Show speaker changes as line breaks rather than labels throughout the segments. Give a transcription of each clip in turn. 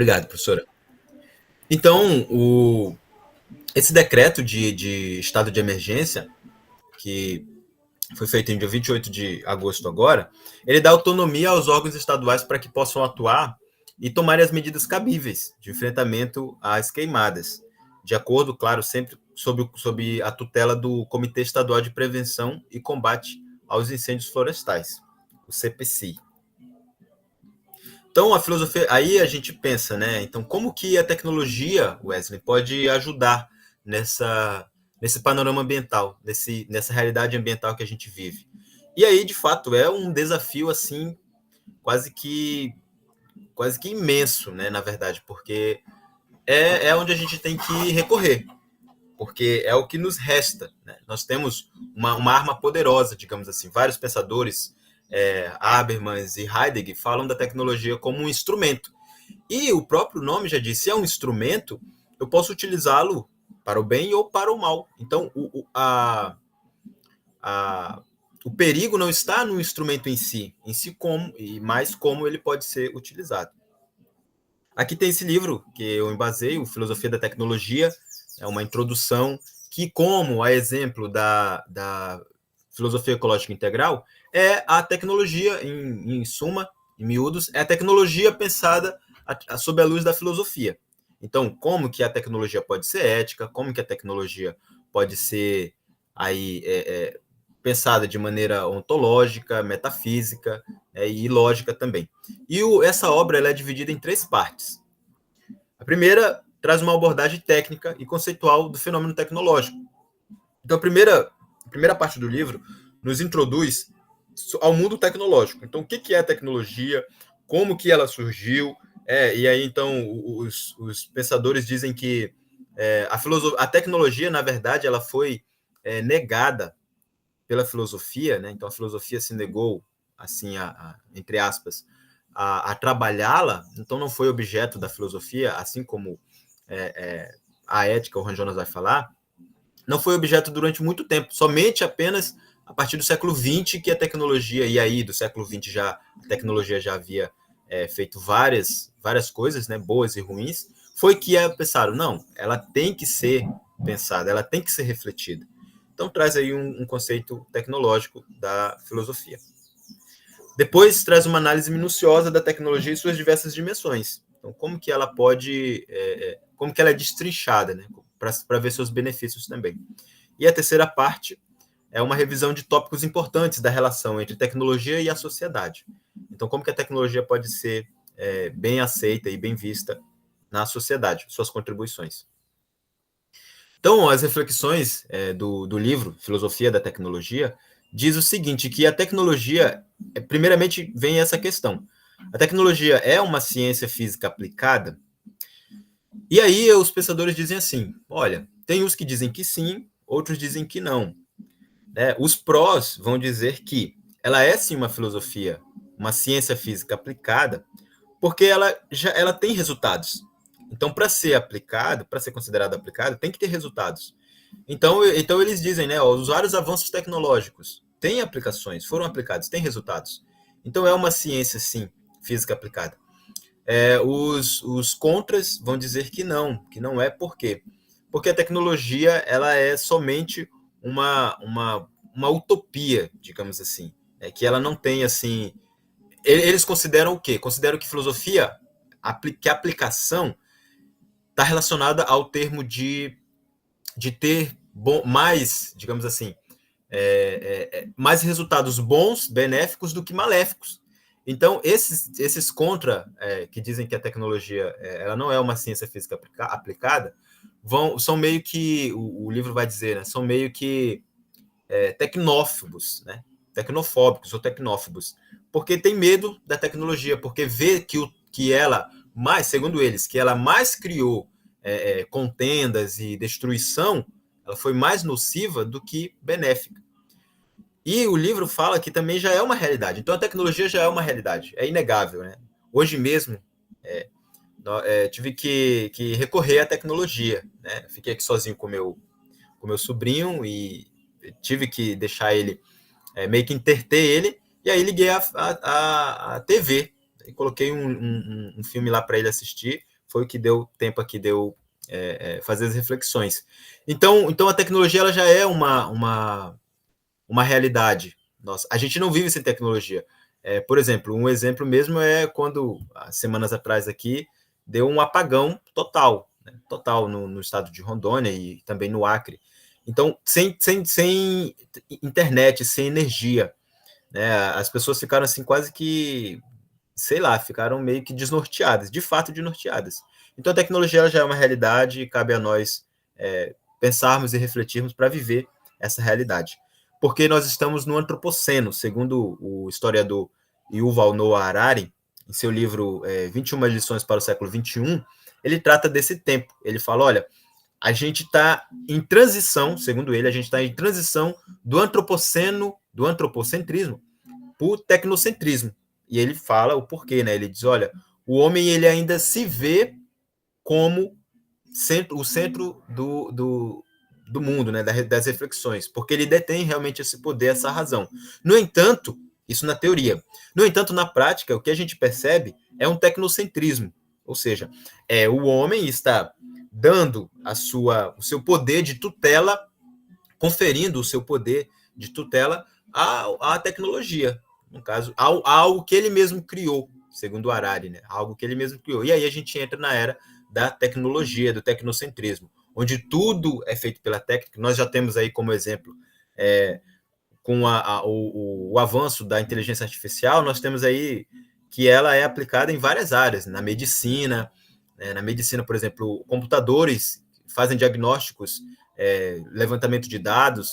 Obrigado, professora. Então, esse decreto de estado de emergência, que foi feito em dia 28 de agosto agora, ele dá autonomia aos órgãos estaduais para que possam atuar e tomarem as medidas cabíveis de enfrentamento às queimadas, de acordo, claro, sempre sob a tutela do Comitê Estadual de Prevenção e Combate aos Incêndios Florestais, o CPCI. Então, a filosofia, aí a gente pensa, né? Então, como que a tecnologia, Wesley, pode ajudar nessa, nesse panorama ambiental, nessa realidade ambiental que a gente vive? E aí, de fato, é um desafio assim quase que quase que imenso, né? Na verdade, porque é onde a gente tem que recorrer, porque é o que nos resta. Né? Nós temos uma arma poderosa, digamos assim. Vários pensadores, Habermas e Heidegger, falam da tecnologia como um instrumento. E o próprio nome já diz, se é um instrumento, eu posso utilizá-lo para o bem ou para o mal. Então, a, o perigo não está no instrumento em si como, e mais como ele pode ser utilizado. Aqui tem esse livro que eu embasei, Filosofia da Tecnologia, é uma introdução que, como a exemplo da filosofia ecológica integral, é a tecnologia, em suma, em miúdos, é a tecnologia pensada sob a luz da filosofia. Então, como que a tecnologia pode ser ética, como que a tecnologia pode ser aí pensada de maneira ontológica, metafísica e lógica também. E essa obra ela é dividida em três partes. A primeira traz uma abordagem técnica e conceitual do fenômeno tecnológico. Então, a primeira parte do livro nos introduz ao mundo tecnológico. Então, o que é a tecnologia, como que ela surgiu, e aí, então, os pensadores dizem que a tecnologia, na verdade, ela foi negada pela filosofia, né? Então, a filosofia se negou, assim, entre aspas, a trabalhá-la, então não foi objeto da filosofia, assim como a ética, o Ranjonas vai falar, não foi objeto durante muito tempo, somente apenas a partir do século XX que a tecnologia, e aí do século XX já a tecnologia já havia feito várias coisas, né, boas e ruins, foi que pensaram, não, ela tem que ser pensada, ela tem que ser refletida. Então traz aí um conceito tecnológico da filosofia. Depois traz uma análise minuciosa da tecnologia e suas diversas dimensões. Então, como que ela pode, como que ela é destrinchada, né, para ver seus benefícios também. E a terceira parte é uma revisão de tópicos importantes da relação entre tecnologia e a sociedade. Então, como que a tecnologia pode ser bem aceita e bem vista na sociedade, suas contribuições. Então, as reflexões do livro Filosofia da Tecnologia diz o seguinte, que a tecnologia, primeiramente, vem essa questão. A tecnologia é uma ciência física aplicada? E aí os pensadores dizem assim, olha, tem uns que dizem que sim, outros dizem que não. Os prós vão dizer que ela é sim uma filosofia, uma ciência física aplicada, porque ela tem resultados. Então, para ser aplicado, para ser considerado aplicado, tem que ter resultados. Então eles dizem, né, os vários avanços tecnológicos têm aplicações, foram aplicados, têm resultados. Então é uma ciência, sim, física aplicada. Os contras vão dizer que não é por quê? Porque a tecnologia ela é somente uma utopia, digamos assim, que ela não tem assim. Eles consideram o quê? Consideram que filosofia, que a aplicação está relacionada ao termo de ter mais, digamos assim, mais resultados bons, benéficos do que maléficos. Então, esses contra, que dizem que a tecnologia ela não é uma ciência física aplicada, são meio que, o livro vai dizer, né, são meio que tecnófobos, né? Tecnofóbicos ou tecnófobos, porque tem medo da tecnologia, porque vê que ela mais, segundo eles, que ela mais criou contendas e destruição, ela foi mais nociva do que benéfica. E o livro fala que também já é uma realidade. Então a tecnologia já é uma realidade, é inegável, né? Hoje mesmo tive que recorrer à tecnologia, né? Fiquei aqui sozinho com meu sobrinho e tive que deixar ele meio que interter ele, e aí liguei a TV e coloquei um filme lá para ele assistir, foi o que deu tempo aqui, deu fazer as reflexões. Então a tecnologia ela já é uma realidade. Nossa, a gente não vive sem tecnologia. Por exemplo, um exemplo mesmo é quando, semanas atrás aqui, deu um apagão total, né? Total no estado de Rondônia e também no Acre. Então, sem internet, sem energia, né? As pessoas ficaram assim quase que, sei lá, ficaram meio que desnorteadas, de fato desnorteadas. Então a tecnologia ela já é uma realidade e cabe a nós pensarmos e refletirmos para viver essa realidade. Porque nós estamos no antropoceno, segundo o historiador Yuval Noah Harari, em seu livro 21 lições para o século XXI, ele trata desse tempo. Ele fala, olha, a gente está em transição, segundo ele, a gente está em transição do antropoceno, do antropocentrismo, para o tecnocentrismo. E ele fala o porquê, né? Ele diz, olha, o homem ele ainda se vê como o centro do mundo, né? Das reflexões, porque ele detém realmente esse poder, essa razão. No entanto, isso na teoria. No entanto, na prática, o que a gente percebe é um tecnocentrismo, ou seja, o homem está dando o seu poder de tutela, conferindo o seu poder de tutela à tecnologia, no caso, algo que ele mesmo criou, segundo o Harari, né? Algo que ele mesmo criou. E aí a gente entra na era da tecnologia, do tecnocentrismo, onde tudo é feito pela técnica. Nós já temos aí como exemplo, com o avanço da inteligência artificial, nós temos aí que ela é aplicada em várias áreas, na medicina, por exemplo, computadores fazem diagnósticos, levantamento de dados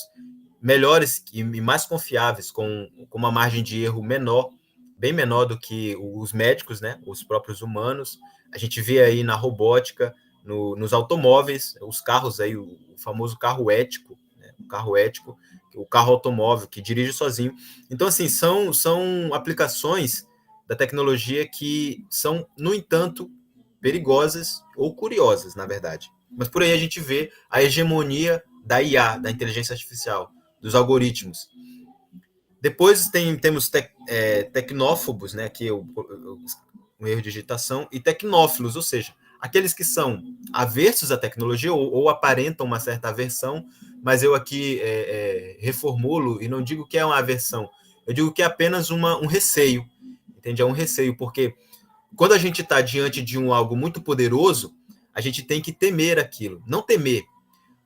melhores e mais confiáveis, com uma margem de erro menor, bem menor do que os médicos, né, os próprios humanos. A gente vê aí na robótica, nos automóveis, os carros aí, o famoso carro ético, né, o carro automóvel que dirige sozinho. Então, assim, são aplicações da tecnologia que são, no entanto, perigosas ou curiosas, na verdade. Mas por aí a gente vê a hegemonia da IA, da inteligência artificial, dos algoritmos. Depois temos tecnófobos, né, que é um erro de digitação, e tecnófilos, ou seja, aqueles que são aversos à tecnologia ou aparentam uma certa aversão, mas eu aqui reformulo e não digo que é uma aversão, eu digo que é apenas um receio, entende? É um receio, porque quando a gente está diante de algo muito poderoso, a gente tem que temer aquilo. Não temer,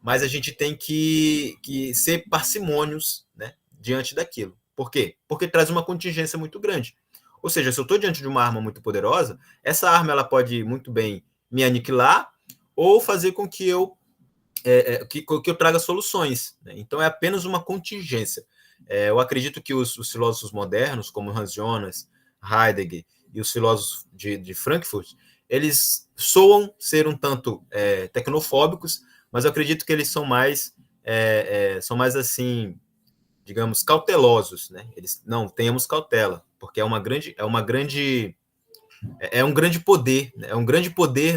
mas a gente tem que ser parcimônios, né, diante daquilo. Por quê? Porque traz uma contingência muito grande. Ou seja, se eu estou diante de uma arma muito poderosa, essa arma ela pode muito bem me aniquilar ou fazer com que eu que eu traga soluções, né? Então é apenas uma contingência. Eu acredito que os filósofos modernos, como Hans Jonas, Heidegger e os filósofos de Frankfurt, eles soam ser um tanto tecnofóbicos, mas eu acredito que eles são mais assim, digamos, cautelosos, né? Eles não tenhamos cautela, porque é um grande poder, né? É um grande poder.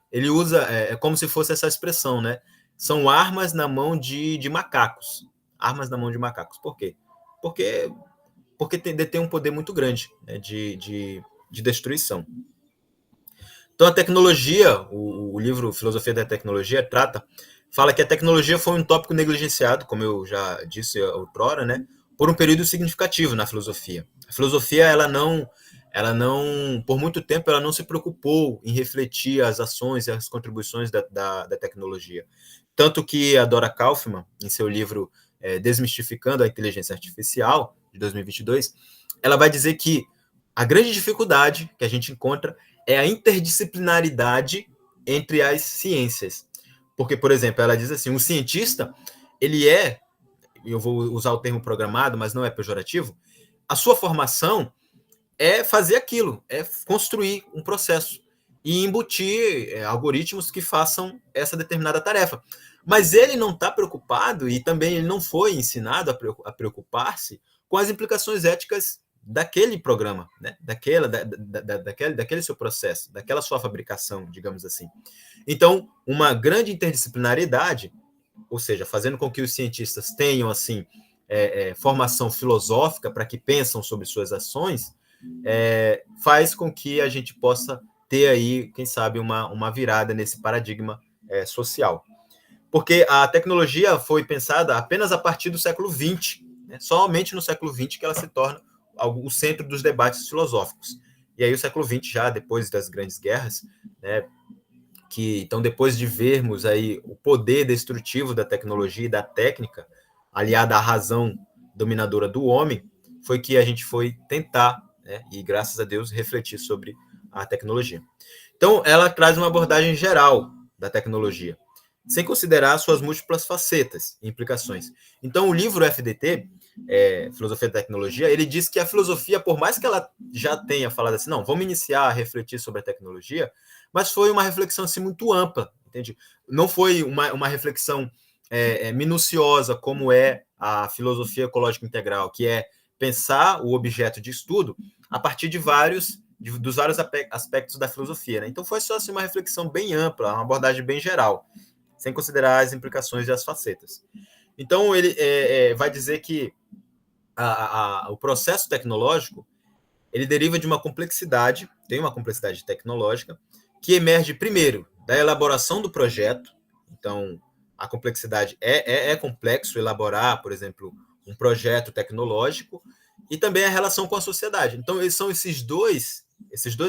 Ele usa como se fosse essa expressão, né? São armas na mão de macacos. Armas na mão de macacos. Por quê? Porque detém um poder muito grande, né, de destruição. Então, a tecnologia, o livro Filosofia da Tecnologia fala que a tecnologia foi um tópico negligenciado, como eu já disse outrora, né, por um período significativo na filosofia. A filosofia, ela não, por muito tempo, ela não se preocupou em refletir as ações e as contribuições da tecnologia. Tanto que a Dora Kaufmann, em seu livro Desmistificando a Inteligência Artificial, de 2022, ela vai dizer que a grande dificuldade que a gente encontra é a interdisciplinaridade entre as ciências. Porque, por exemplo, ela diz assim, um cientista, eu vou usar o termo programado, mas não é pejorativo, a sua formação é fazer aquilo, é construir um processo e embutir algoritmos que façam essa determinada tarefa. Mas ele não está preocupado, e também ele não foi ensinado a preocupar-se com as implicações éticas daquele programa, né? daquele seu processo, daquela sua fabricação, digamos assim. Então, uma grande interdisciplinaridade, ou seja, fazendo com que os cientistas tenham assim formação filosófica para que pensam sobre suas ações, faz com que a gente possa ter aí, quem sabe, uma virada nesse paradigma social. Porque a tecnologia foi pensada apenas a partir do século XX, né? Somente no século XX que ela se torna o centro dos debates filosóficos. E aí o século XX, já depois das grandes guerras, né, então depois de vermos aí o poder destrutivo da tecnologia e da técnica, aliada à razão dominadora do homem, foi que a gente foi tentar, né, e graças a Deus, refletir sobre a tecnologia. Então, ela traz uma abordagem geral da tecnologia, sem considerar suas múltiplas facetas e implicações. Então, o livro FDT, Filosofia da Tecnologia, ele diz que a filosofia, por mais que ela já tenha falado assim, não, vamos iniciar a refletir sobre a tecnologia, mas foi uma reflexão assim, muito ampla, entende? Não foi uma reflexão minuciosa, como é a filosofia ecológica integral, que é pensar o objeto de estudo a partir de dos vários aspectos da filosofia. Né? Então foi só assim, uma reflexão bem ampla, uma abordagem bem geral, sem considerar as implicações e as facetas. Então ele vai dizer que o processo tecnológico ele deriva de uma complexidade, tem uma complexidade tecnológica, que emerge primeiro da elaboração do projeto. Então, a complexidade é complexo elaborar, por exemplo, um projeto tecnológico, e também a relação com a sociedade. Então, são esses dois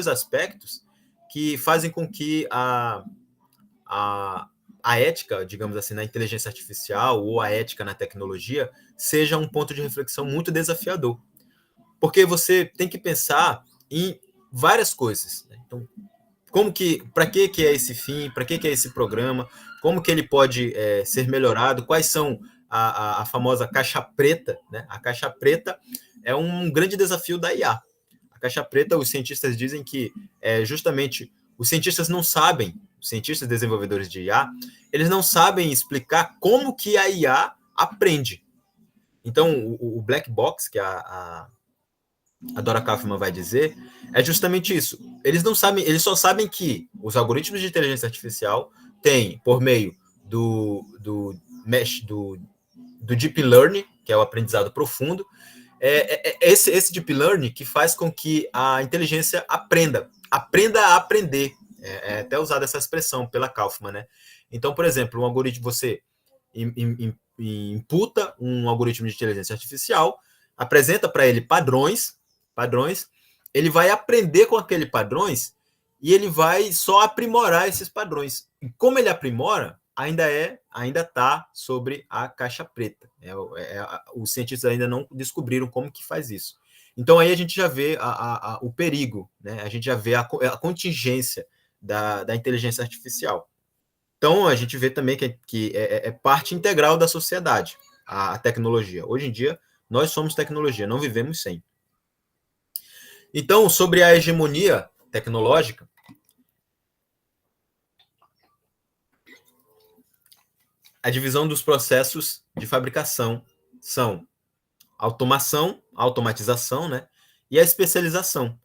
aspectos que fazem com que a ética, digamos assim, na inteligência artificial ou a ética na tecnologia seja um ponto de reflexão muito desafiador. Porque você tem que pensar em várias coisas. Né? Então, para que é esse fim? Para que é esse programa? Como que ele pode ser melhorado? Quais são a famosa caixa preta? Né? A caixa preta é um grande desafio da IA. A caixa preta, os cientistas dizem que justamente os cientistas não sabem, os cientistas desenvolvedores de IA, eles não sabem explicar como que a IA aprende. Então, o black box, que a Dora Kaufman vai dizer, é justamente isso. Eles não sabem, eles só sabem que os algoritmos de inteligência artificial têm, por meio do deep learning, que é o aprendizado profundo, esse deep learning que faz com que a inteligência aprenda a aprender. Até usada essa expressão pela Kaufman, né? Então, por exemplo, um algoritmo, você imputa um algoritmo de inteligência artificial, apresenta para ele padrões, ele vai aprender com aqueles padrões e ele vai só aprimorar esses padrões. E como ele aprimora, ainda está sobre a caixa preta. Os cientistas ainda não descobriram como que faz isso. Então aí a gente já vê o perigo, né? A gente já vê a contingência da inteligência artificial. Então a gente vê também que é parte integral da sociedade, a tecnologia. Hoje em dia, nós somos tecnologia, não vivemos sem. Então, sobre a hegemonia tecnológica, a divisão dos processos de fabricação são automatização, né, e a especialização.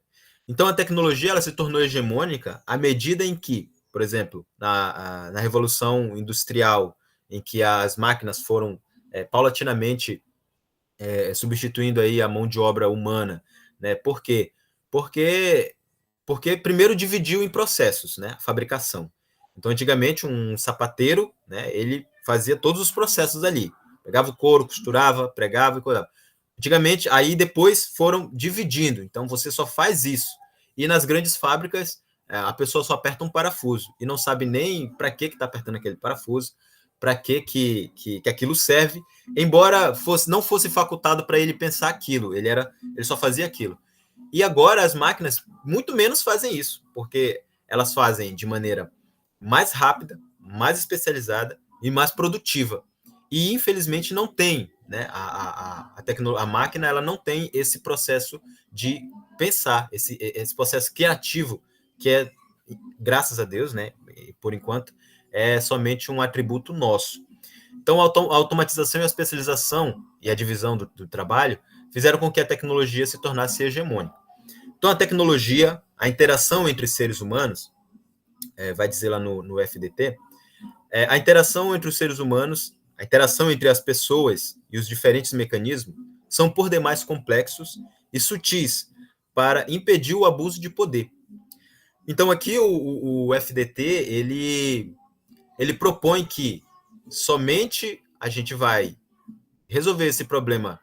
Então, a tecnologia ela se tornou hegemônica à medida em que, por exemplo, na Revolução Industrial, em que as máquinas foram paulatinamente substituindo aí a mão de obra humana, né? Por quê? Porque primeiro dividiu em processos, né? A fabricação. Então, antigamente, um sapateiro, né? Ele fazia todos os processos ali. Pegava o couro, costurava, pregava e colava. Antigamente, aí depois foram dividindo. Então, você só faz isso. E nas grandes fábricas, a pessoa só aperta um parafuso e não sabe nem para que está apertando aquele parafuso, para que aquilo serve, embora não fosse facultado para ele pensar aquilo, ele só fazia aquilo. E agora as máquinas muito menos fazem isso, porque elas fazem de maneira mais rápida, mais especializada e mais produtiva. E infelizmente não tem, né? A máquina ela não tem esse processo de pensar, esse processo criativo que é, graças a Deus, né? Por enquanto, é somente um atributo nosso. Então, a automatização e a especialização e a divisão do trabalho fizeram com que a tecnologia se tornasse hegemônica. Então, a tecnologia, a interação entre seres humanos, vai dizer lá no FDT, a interação entre os seres humanos, a interação entre as pessoas e os diferentes mecanismos são por demais complexos e sutis para impedir o abuso de poder. Então aqui o FDT ele propõe que somente a gente vai resolver esse problema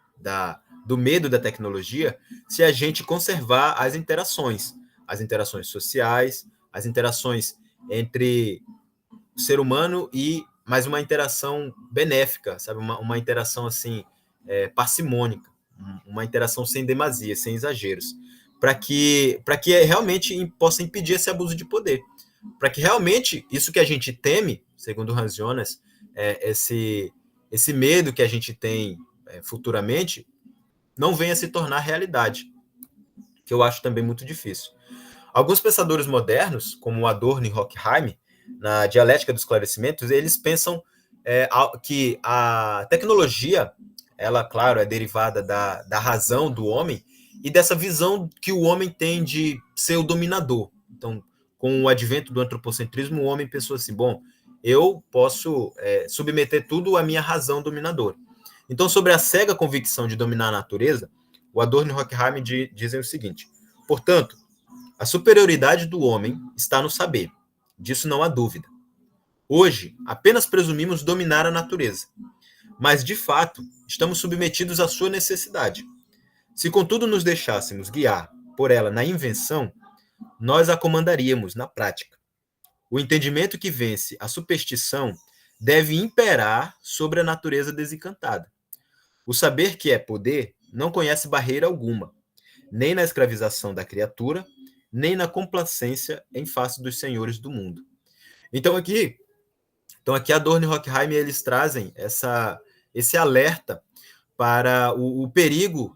do medo da tecnologia se a gente conservar as interações sociais, as interações entre o ser humano e mais uma interação benéfica, sabe? Uma interação assim parcimônica, uma interação sem demasia, sem exageros, para que realmente possa impedir esse abuso de poder, para que realmente isso que a gente teme, segundo Hans Jonas, esse medo que a gente tem futuramente não venha a se tornar realidade, que eu acho também muito difícil. Alguns pensadores modernos, como Adorno e Horkheim, na dialética dos esclarecimentos, eles pensam que a tecnologia, ela, claro, é derivada da razão do homem e dessa visão que o homem tem de ser o dominador. Então, com o advento do antropocentrismo, o homem pensou assim, bom, eu posso submeter tudo à minha razão dominadora. Então, sobre a cega convicção de dominar a natureza, o Adorno e Horkheim dizem o seguinte, portanto, a superioridade do homem está no saber, disso não há dúvida. Hoje, apenas presumimos dominar a natureza, mas, de fato, estamos submetidos à sua necessidade. Se, contudo, nos deixássemos guiar por ela na invenção, nós a comandaríamos na prática. O entendimento que vence a superstição deve imperar sobre a natureza desencantada. O saber que é poder não conhece barreira alguma, nem na escravização da criatura, nem na complacência em face dos senhores do mundo. Então aqui Adorno e Horkheim eles trazem esse alerta para o perigo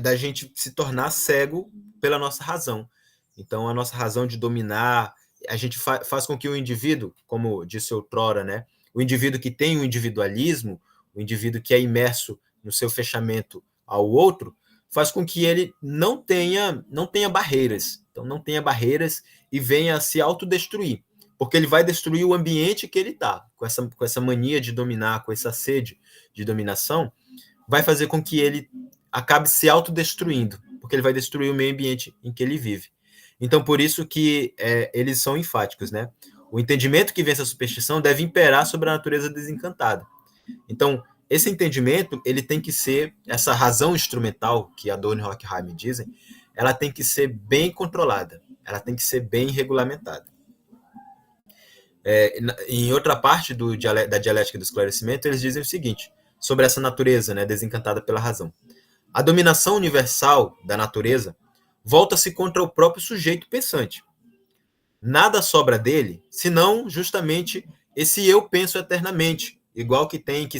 da gente se tornar cego pela nossa razão. Então a nossa razão de dominar, a gente faz com que o indivíduo, como disse outrora, né, o indivíduo que tem o individualismo, o indivíduo que é imerso no seu fechamento ao outro, faz com que ele não tenha barreiras. Então, não tenha barreiras e venha a se autodestruir. Porque ele vai destruir o ambiente que ele está. Com essa mania de dominar, com essa sede de dominação, vai fazer com que ele acabe se autodestruindo. Porque ele vai destruir o meio ambiente em que ele vive. Então, por isso que eles são enfáticos, né? O entendimento que vence a superstição deve imperar sobre a natureza desencantada. Então, esse entendimento, ele tem que ser, essa razão instrumental que Adorno e Horkheim dizem, ela tem que ser bem controlada, ela tem que ser bem regulamentada. Em outra parte da dialética do esclarecimento, eles dizem o seguinte, sobre essa natureza, né, desencantada pela razão. A dominação universal da natureza volta-se contra o próprio sujeito pensante. Nada sobra dele, senão justamente esse eu penso eternamente, igual que tem que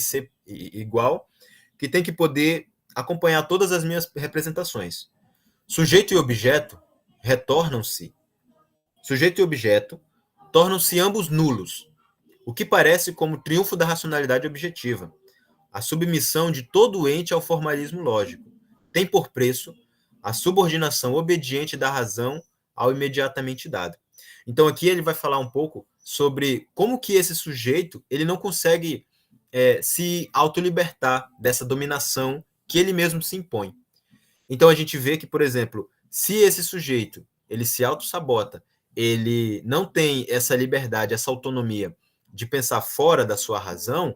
poder acompanhar todas as minhas representações. Sujeito e objeto retornam-se. Sujeito e objeto tornam-se ambos nulos, o que parece como triunfo da racionalidade objetiva. A submissão de todo o ente ao formalismo lógico tem por preço a subordinação obediente da razão ao imediatamente dado. Então aqui ele vai falar um pouco sobre como que esse sujeito ele não consegue se autolibertar dessa dominação que ele mesmo se impõe. Então a gente vê que, por exemplo, se esse sujeito ele se autossabota, ele não tem essa liberdade, essa autonomia de pensar fora da sua razão,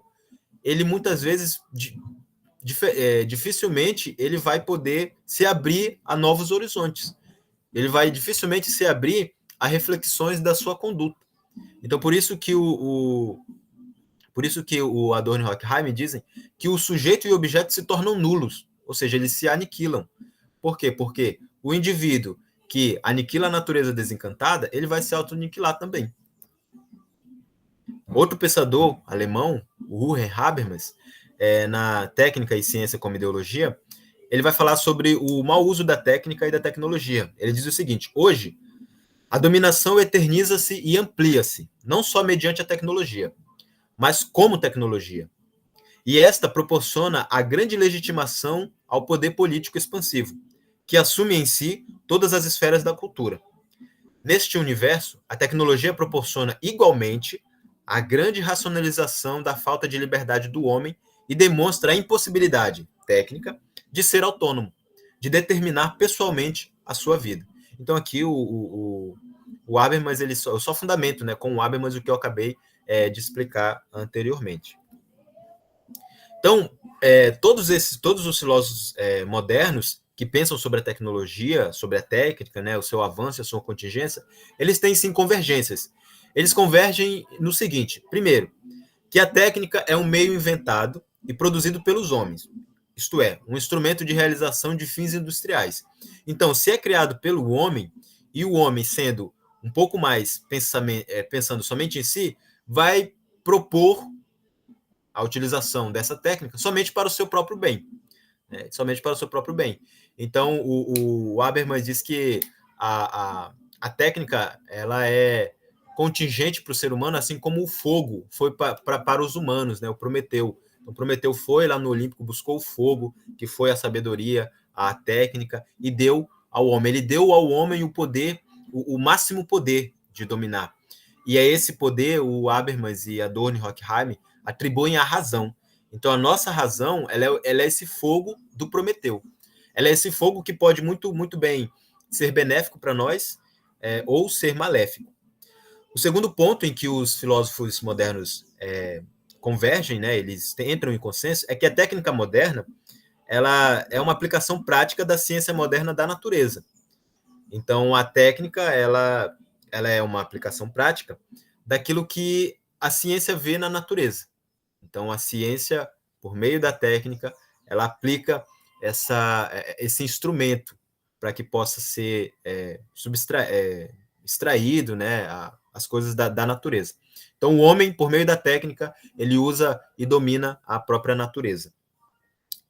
ele muitas vezes dificilmente ele vai poder se abrir a novos horizontes. Ele vai dificilmente se abrir a reflexões da sua conduta. Então, por isso que o Adorno e Horkheim dizem que o sujeito e o objeto se tornam nulos, ou seja, eles se aniquilam. Por quê? Porque o indivíduo que aniquila a natureza desencantada, ele vai se auto-aniquilar também. Outro pensador alemão, o Wilhelm Habermas, na Técnica e Ciência como Ideologia, ele vai falar sobre o mau uso da técnica e da tecnologia. Ele diz o seguinte, hoje, a dominação eterniza-se e amplia-se, não só mediante a tecnologia, mas como tecnologia. E esta proporciona a grande legitimação ao poder político expansivo, que assume em si todas as esferas da cultura. Neste universo, a tecnologia proporciona igualmente a grande racionalização da falta de liberdade do homem e demonstra a impossibilidade técnica de ser autônomo, de determinar pessoalmente a sua vida. Então aqui o o Habermas, eu só fundamento, né, com o Habermas o que eu acabei de explicar anteriormente. Então, todos os filósofos modernos que pensam sobre a tecnologia, sobre a técnica, né, o seu avanço, a sua contingência, eles têm sim convergências. Eles convergem no seguinte: primeiro, que a técnica é um meio inventado e produzido pelos homens, isto é, um instrumento de realização de fins industriais. Então, se é criado pelo homem, e o homem sendo um pouco mais pensando somente em si, vai propor a utilização dessa técnica somente para o seu próprio bem. Somente para o seu próprio bem. Então, o Habermas diz que a técnica ela é contingente para o ser humano, assim como o fogo foi para os humanos, né? O Prometeu. Então, Prometeu foi lá no Olímpico, buscou o fogo, que foi a sabedoria, a técnica, e deu ao homem. Ele deu ao homem o poder, o máximo poder de dominar. E é esse poder, o Habermas e Adorno e Horkheim atribuem à razão. Então, a nossa razão ela é esse fogo do Prometeu. Ela é esse fogo que pode muito, muito bem ser benéfico para nós ou ser maléfico. O segundo ponto em que os filósofos modernos convergem, né, eles entram em consenso, é que a técnica moderna ela é uma aplicação prática da ciência moderna da natureza. Então, a técnica ela é uma aplicação prática daquilo que a ciência vê na natureza. Então, a ciência, por meio da técnica, ela aplica esse instrumento para que possa ser extraído, né, as coisas da natureza. Então, o homem, por meio da técnica, ele usa e domina a própria natureza.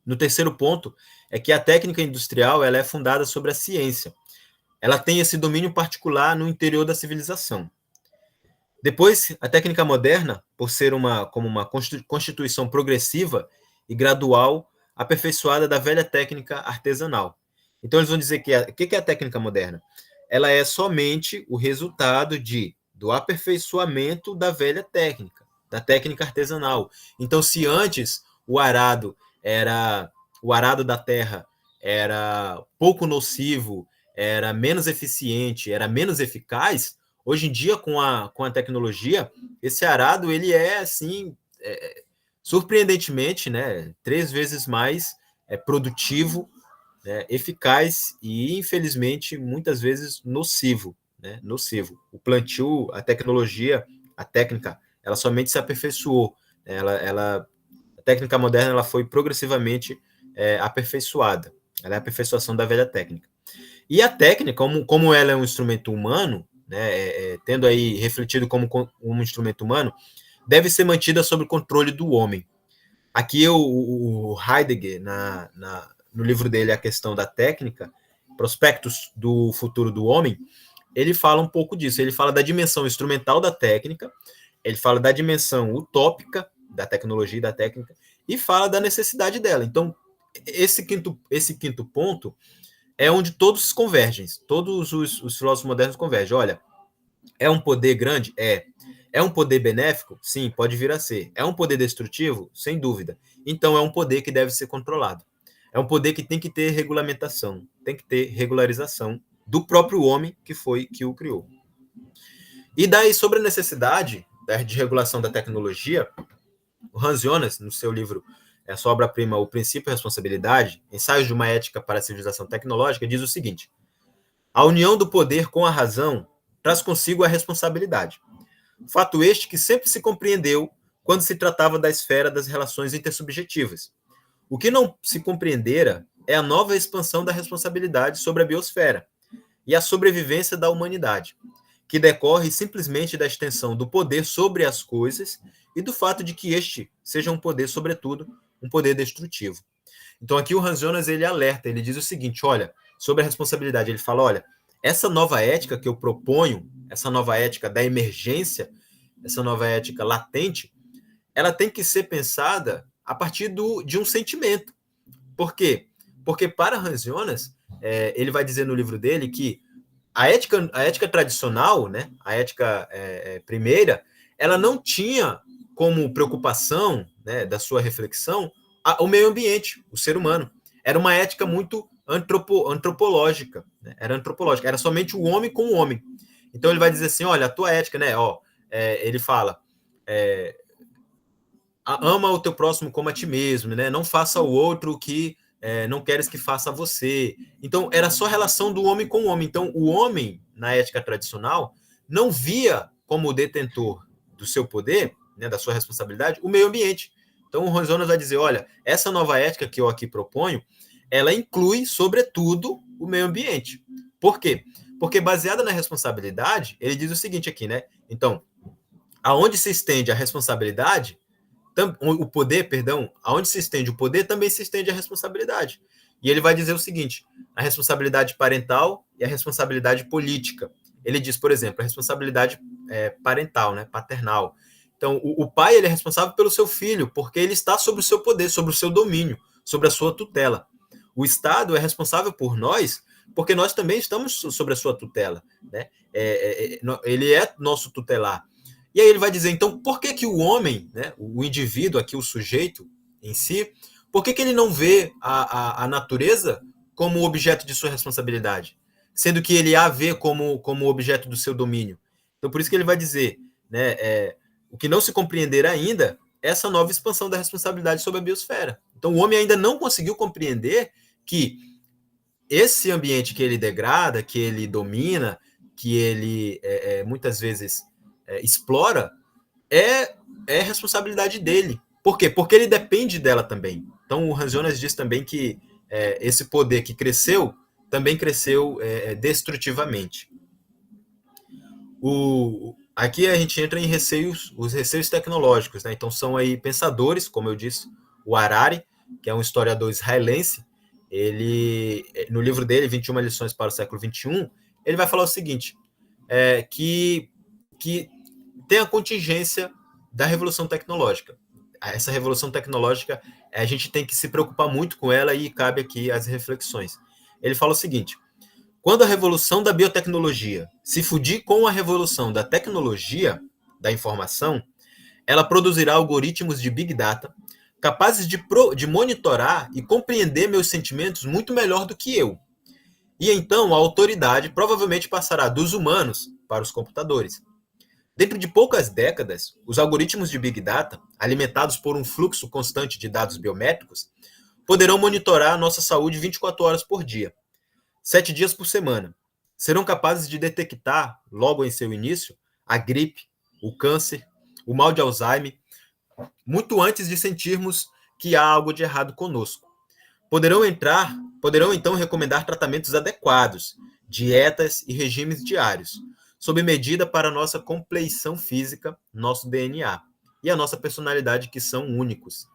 No terceiro ponto, é que a técnica industrial ela é fundada sobre a ciência. Ela tem esse domínio particular no interior da civilização. Depois, a técnica moderna, por ser como uma constituição progressiva e gradual, aperfeiçoada da velha técnica artesanal. Então, eles vão dizer que o que é a técnica moderna? Ela é somente o resultado do aperfeiçoamento da velha técnica, da técnica artesanal. Então, se antes o arado da terra era pouco nocivo, era menos eficiente, era menos eficaz, hoje em dia, com a tecnologia, esse arado ele é assim surpreendentemente, né, 3 vezes mais produtivo, né, eficaz e, infelizmente, muitas vezes nocivo. Né, nocivo. O plantio, a tecnologia, a técnica, ela somente se aperfeiçoou. A técnica moderna ela foi progressivamente aperfeiçoada. Ela é a aperfeiçoação da velha técnica. E a técnica, como ela é um instrumento humano, né, tendo aí refletido como um instrumento humano, deve ser mantida sob o controle do homem. Aqui o Heidegger, no livro dele A Questão da Técnica, Prospectos do Futuro do Homem, ele fala um pouco disso. Ele fala da dimensão instrumental da técnica, ele fala da dimensão utópica da tecnologia e da técnica, e fala da necessidade dela. Então, esse quinto ponto é onde todos convergem, todos os filósofos modernos convergem. Olha, é um poder grande? É um poder benéfico? Sim, pode vir a ser. É um poder destrutivo? Sem dúvida. Então, é um poder que deve ser controlado. É um poder que tem que ter regulamentação, tem que ter regularização do próprio homem que o criou. E daí, sobre a necessidade de regulação da tecnologia, o Hans Jonas, no seu livro, a sua obra-prima, O Princípio e a Responsabilidade, Ensaios de uma Ética para a Civilização Tecnológica, diz o seguinte: a união do poder com a razão traz consigo a responsabilidade. Fato este que sempre se compreendeu quando se tratava da esfera das relações intersubjetivas. O que não se compreendera é a nova expansão da responsabilidade sobre a biosfera e a sobrevivência da humanidade, que decorre simplesmente da extensão do poder sobre as coisas e do fato de que este seja um poder, sobretudo, um poder destrutivo. Então aqui o Hans Jonas ele alerta, ele diz o seguinte, olha, sobre a responsabilidade, ele fala, olha, essa nova ética que eu proponho, essa nova ética da emergência, essa nova ética latente, ela tem que ser pensada a partir de um sentimento. Por quê? Porque para Hans Jonas, ele vai dizer no livro dele que a ética tradicional, né, a ética primeira, ela não tinha como preocupação, né, da sua reflexão o meio ambiente, o ser humano. Era uma ética muito antropológica, né? Era antropológica, era somente o homem com o homem. Então ele vai dizer assim, olha, a tua ética, né? Ele fala, ama o teu próximo como a ti mesmo, né? Não faça o outro o que não queres que faça a você. Então era só a relação do homem com o homem. Então o homem, na ética tradicional, não via como detentor do seu poder, né, da sua responsabilidade, o meio ambiente. Então o Ronzonas vai dizer, olha, essa nova ética que eu aqui proponho, ela inclui, sobretudo, o meio ambiente. Por quê? Porque baseada na responsabilidade, ele diz o seguinte aqui, né? Então, aonde se estende a responsabilidade, o poder, perdão, aonde se estende o poder, também se estende a responsabilidade. E ele vai dizer o seguinte, a responsabilidade parental e a responsabilidade política. Ele diz, por exemplo, a responsabilidade parental, né, paternal. Então, o pai ele é responsável pelo seu filho, porque ele está sob o seu poder, sobre o seu domínio, sobre a sua tutela. O Estado é responsável por nós, porque nós também estamos sobre a sua tutela, né? Ele é nosso tutelar. E aí ele vai dizer, então, por que o homem, né, o indivíduo aqui, o sujeito em si, por que ele não vê a natureza como objeto de sua responsabilidade? Sendo que ele a vê como objeto do seu domínio. Então, por isso que ele vai dizer, né, o que não se compreender ainda é essa nova expansão da responsabilidade sobre a biosfera. Então, o homem ainda não conseguiu compreender que esse ambiente que ele degrada, que ele domina, que ele muitas vezes explora, é responsabilidade dele. Por quê? Porque ele depende dela também. Então, o Hans Jonas diz também que esse poder que cresceu, também cresceu destrutivamente. Aqui a gente entra em os receios tecnológicos, né? Então, são aí pensadores, como eu disse, o Harari, que é um historiador israelense, ele, no livro dele, 21 lições para o século XXI, ele vai falar o seguinte, que tem a contingência da revolução tecnológica. Essa revolução tecnológica, a gente tem que se preocupar muito com ela e cabe aqui as reflexões. Ele fala o seguinte, quando a revolução da biotecnologia se fundir com a revolução da tecnologia, da informação, ela produzirá algoritmos de Big Data capazes de monitorar e compreender meus sentimentos muito melhor do que eu. E então a autoridade provavelmente passará dos humanos para os computadores. Dentro de poucas décadas, os algoritmos de Big Data, alimentados por um fluxo constante de dados biométricos, poderão monitorar a nossa saúde 24 horas por dia, 7 dias por semana. Serão capazes de detectar, logo em seu início, a gripe, o câncer, o mal de Alzheimer, muito antes de sentirmos que há algo de errado conosco. Poderão então recomendar tratamentos adequados, dietas e regimes diários, sob medida para a nossa compleição física, nosso DNA e a nossa personalidade, que são únicos.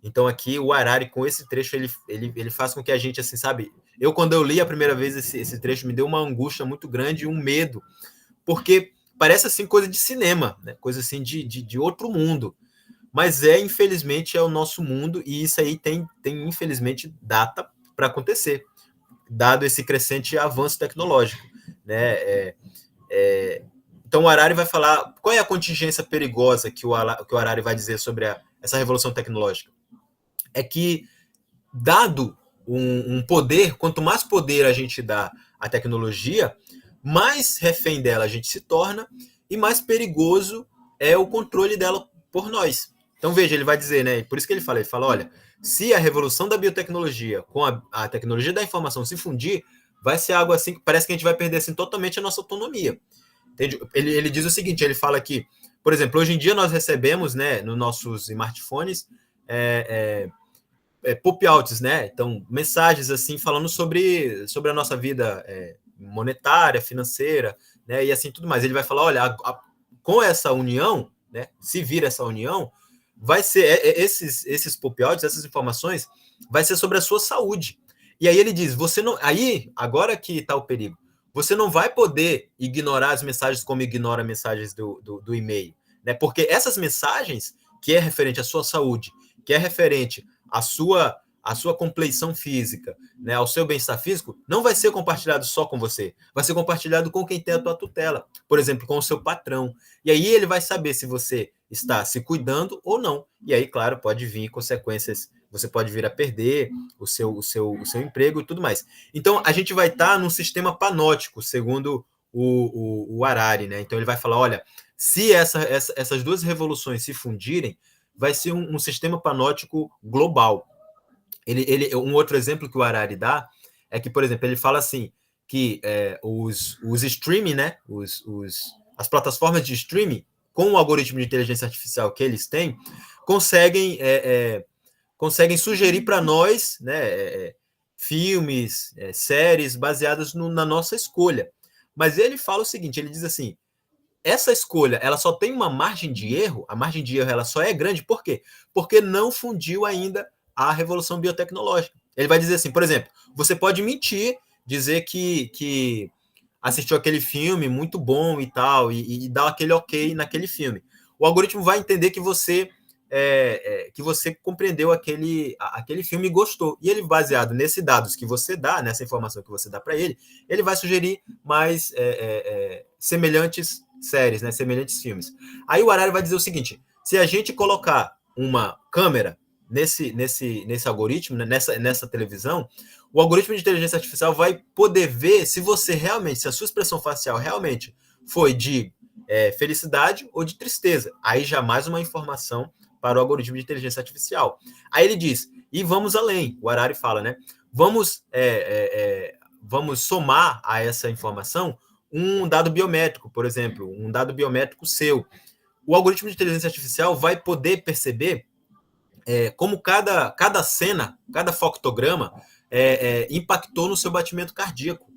Então aqui o Harari, com esse trecho, ele faz com que a gente, assim, sabe... Quando eu li a primeira vez esse trecho, me deu uma angústia muito grande e um medo, porque parece, assim, coisa de cinema, né? Coisa, assim, de outro mundo. Mas, infelizmente, é o nosso mundo e isso aí tem infelizmente, data para acontecer, dado esse crescente avanço tecnológico, né? Então, o Harari vai falar qual é a contingência perigosa que o Harari vai dizer sobre essa revolução tecnológica. É que, dado um poder, quanto mais poder a gente dá à tecnologia, mais refém dela a gente se torna e mais perigoso é o controle dela por nós. Então, veja, ele vai dizer, né? Por isso que ele fala, olha, se a revolução da biotecnologia com a tecnologia da informação se fundir, vai ser algo assim que parece que a gente vai perder assim, totalmente a nossa autonomia. Entende? Ele diz o seguinte, ele fala que, por exemplo, hoje em dia nós recebemos, né, nos nossos smartphones, pop-outs, né? Então, mensagens assim falando sobre a nossa vida monetária, financeira, né? E assim tudo mais. Ele vai falar, olha, com essa união, né? Se vir essa união, vai ser esses pop-outs, essas informações, vai ser sobre a sua saúde. E aí ele diz, você não, aí agora que está o perigo, você não vai poder ignorar as mensagens como ignora mensagens do e-mail, né? Porque essas mensagens que é referente à sua saúde, que é referente à sua compleição física, né, ao seu bem-estar físico, não vai ser compartilhado só com você, vai ser compartilhado com quem tem a tua tutela, por exemplo, com o seu patrão. E aí ele vai saber se você está se cuidando ou não. E aí, claro, pode vir consequências, você pode vir a perder o seu emprego e tudo mais. Então, a gente vai estar num sistema panótico, segundo o Harari, né? Então ele vai falar, olha, se essas duas revoluções se fundirem, vai ser um sistema panóptico global. Um outro exemplo que o Harari dá é que, por exemplo, ele fala assim que os streaming, né, as plataformas de streaming, com o algoritmo de inteligência artificial que eles têm, conseguem sugerir para nós, né, filmes, séries baseadas na nossa escolha. Mas ele fala o seguinte, ele diz assim, essa escolha ela só tem uma margem de erro, a margem de erro ela só é grande, por quê? Porque não fundiu ainda a revolução biotecnológica. Ele vai dizer assim, por exemplo, você pode mentir, dizer que assistiu aquele filme muito bom e tal, e dar aquele ok naquele filme. O algoritmo vai entender que você compreendeu aquele filme e gostou. E ele, baseado nesses dados que você dá, nessa informação que você dá para ele vai sugerir mais semelhantes séries, né, semelhantes filmes. Aí o Harari vai dizer o seguinte, se a gente colocar uma câmera nesse algoritmo, né, nessa televisão, o algoritmo de inteligência artificial vai poder ver se você realmente, se a sua expressão facial realmente foi de felicidade ou de tristeza. Aí já mais uma informação para o algoritmo de inteligência artificial. Aí ele diz, e vamos além, o Harari fala, né? Vamos somar a essa informação um dado biométrico, por exemplo, um dado biométrico seu. O algoritmo de inteligência artificial vai poder perceber como cada cena, cada foctograma impactou no seu batimento cardíaco,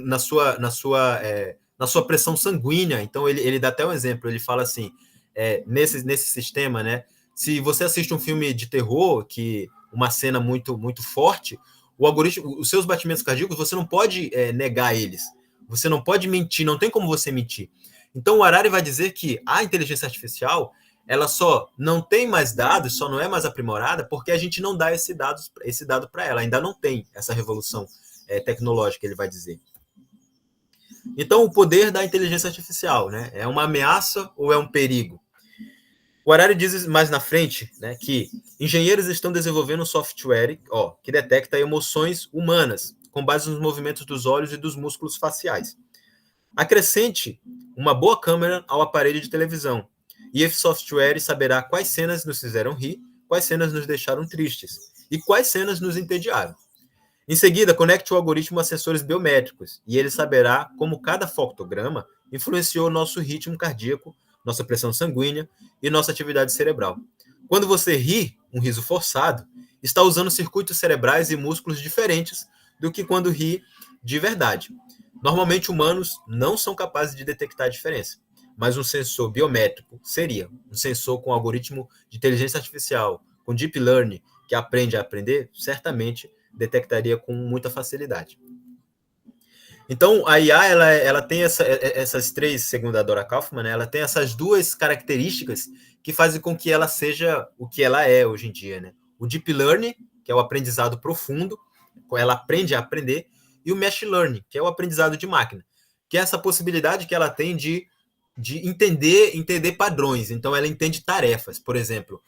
na sua pressão sanguínea. Então, ele dá até um exemplo, ele fala assim, nesse sistema, né? Se você assiste um filme de terror, que uma cena muito, muito forte, o algoritmo, os seus batimentos cardíacos, você não pode negar eles. Você não pode mentir, não tem como você mentir. Então, o Harari vai dizer que a inteligência artificial ela só não tem mais dados, só não é mais aprimorada, porque a gente não dá esse dado para ela. Ainda não tem essa revolução tecnológica, ele vai dizer. Então, o poder da inteligência artificial, né? É uma ameaça ou é um perigo? O Harari diz mais na frente, né, que engenheiros estão desenvolvendo um software que detecta emoções humanas com base nos movimentos dos olhos e dos músculos faciais. Acrescente uma boa câmera ao aparelho de televisão, e esse software saberá quais cenas nos fizeram rir, quais cenas nos deixaram tristes e quais cenas nos entediaram. Em seguida, conecte o algoritmo a sensores biométricos e ele saberá como cada fotograma influenciou nosso ritmo cardíaco, nossa pressão sanguínea e nossa atividade cerebral. Quando você ri, um riso forçado, está usando circuitos cerebrais e músculos diferentes do que quando ri de verdade. Normalmente, humanos não são capazes de detectar a diferença, mas um sensor biométrico seria. Um sensor com algoritmo de inteligência artificial, com deep learning, que aprende a aprender, certamente detectaria com muita facilidade. Então, a IA ela tem essas três, segundo a Dora Kaufman, né, ela tem essas duas características que fazem com que ela seja o que ela é hoje em dia. Né? O deep learning, que é o aprendizado profundo, ela aprende a aprender, e o machine learning, que é o aprendizado de máquina, que é essa possibilidade que ela tem de entender padrões. Então, ela entende tarefas. Por exemplo,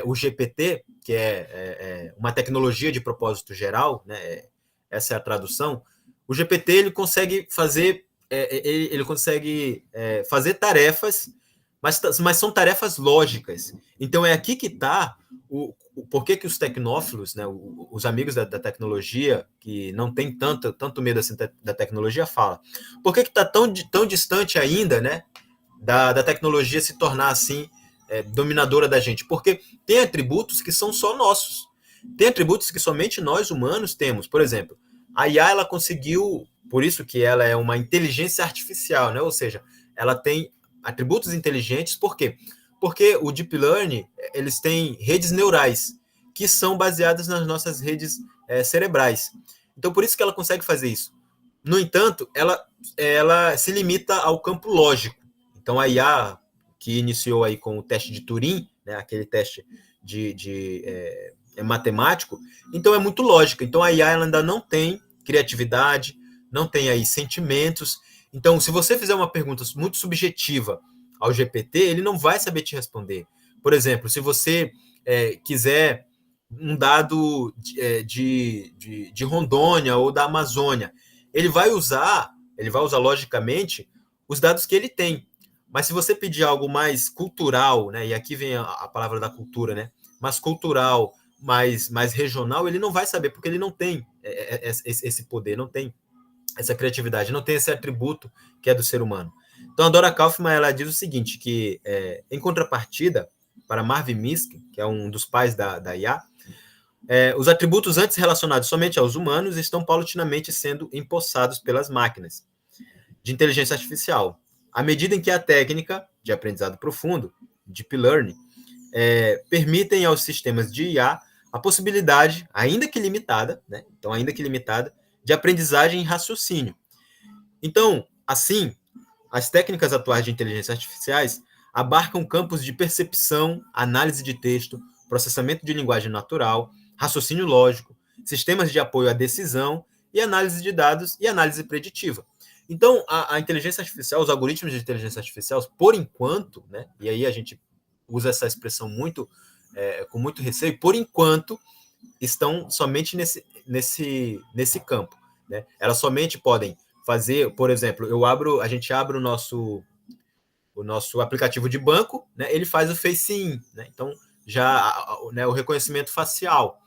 o GPT, que é uma tecnologia de propósito geral, né, essa é a tradução. O GPT ele consegue fazer fazer tarefas, mas são tarefas lógicas. Então é aqui que está por que os tecnófilos, né, os amigos da tecnologia, que não tem tanto medo assim da tecnologia, falam. Por que está tão distante ainda, né, da tecnologia se tornar assim dominadora da gente? Porque tem atributos que são só nossos. Tem atributos que somente nós humanos temos. Por exemplo, a IA ela conseguiu, por isso que ela é uma inteligência artificial, né? Ou seja, ela tem atributos inteligentes. Por quê? Porque o Deep Learning, eles têm redes neurais, que são baseadas nas nossas redes cerebrais. Então, por isso que ela consegue fazer isso. No entanto, ela se limita ao campo lógico. Então, a IA, que iniciou aí com o teste de Turing, né, aquele teste matemático, então é muito lógica. Então, a IA ela ainda não tem criatividade, não tem aí sentimentos. Então, se você fizer uma pergunta muito subjetiva ao GPT, ele não vai saber te responder. Por exemplo, se você quiser um dado de Rondônia ou da Amazônia, ele vai usar Ele vai usar logicamente os dados que ele tem. Mas se você pedir algo mais cultural, né, e aqui vem a palavra da cultura, né, mais cultural, mais regional, ele não vai saber, porque ele não tem esse poder, não tem essa criatividade, não tem esse atributo que é do ser humano. Então a Dora Kaufman ela diz o seguinte, que em contrapartida, para Marvin Minsky, que é um dos pais da IA, os atributos antes relacionados somente aos humanos estão paulatinamente sendo empossados pelas máquinas de inteligência artificial, à medida em que a técnica de aprendizado profundo, Deep Learning, permitem aos sistemas de IA a possibilidade, ainda que limitada, né? Então, ainda que limitada, de aprendizagem e raciocínio. Então, assim, as técnicas atuais de inteligência artificiais abarcam campos de percepção, análise de texto, processamento de linguagem natural, raciocínio lógico, sistemas de apoio à decisão e análise de dados e análise preditiva. Então, a inteligência artificial, os algoritmos de inteligência artificial, por enquanto, né, e aí a gente usa essa expressão com muito receio, por enquanto, estão somente nesse campo. Né? Elas somente podem fazer, por exemplo, a gente abre o nosso aplicativo de banco, né? Ele faz o Face-In, né? Então já né, o reconhecimento facial.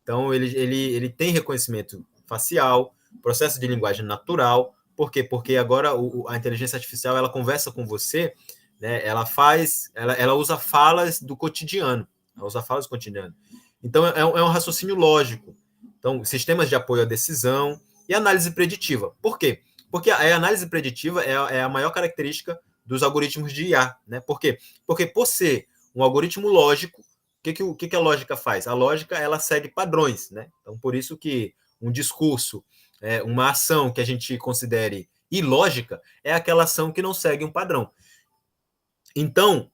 Então ele tem reconhecimento facial, processo de linguagem natural. Por quê? Porque agora a inteligência artificial ela conversa com você, né? Ela usa falas do cotidiano, ela usa falas do cotidiano. Então é um raciocínio lógico. Então sistemas de apoio à decisão e análise preditiva. Por quê? Porque a análise preditiva é a maior característica dos algoritmos de IA, né? Por quê? Porque por ser um algoritmo lógico, o que a lógica faz? A lógica ela segue padrões, né? Então por isso que um discurso, uma ação que a gente considere ilógica é aquela ação que não segue um padrão. Então,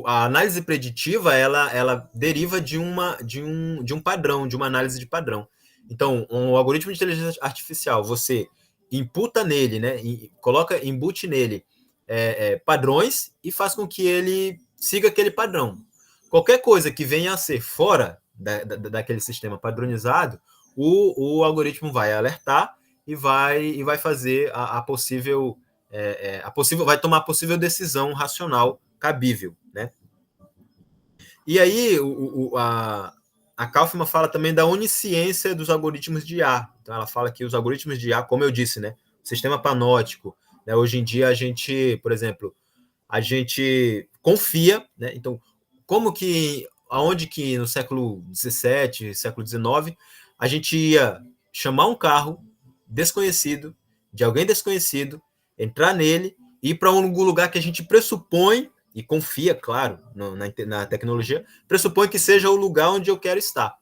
a análise preditiva ela deriva de um padrão, de uma análise de padrão. Então, um algoritmo de inteligência artificial, você imputa nele, né, embute nele padrões e faz com que ele siga aquele padrão. Qualquer coisa que venha a ser fora daquele sistema padronizado, o algoritmo vai alertar e vai fazer a possível vai tomar a possível decisão racional cabível, né? E aí a Kaufman fala também da onisciência dos algoritmos de IA. Então ela fala que os algoritmos de IA, como eu disse, né, o sistema panóptico, né, hoje em dia a gente, por exemplo, a gente confia, né? Então aonde que no século XVII, século XIX, a gente ia chamar um carro desconhecido, de alguém desconhecido, entrar nele, ir para um lugar que a gente pressupõe, e confia, claro, na tecnologia, pressupõe que seja o lugar onde eu quero estar.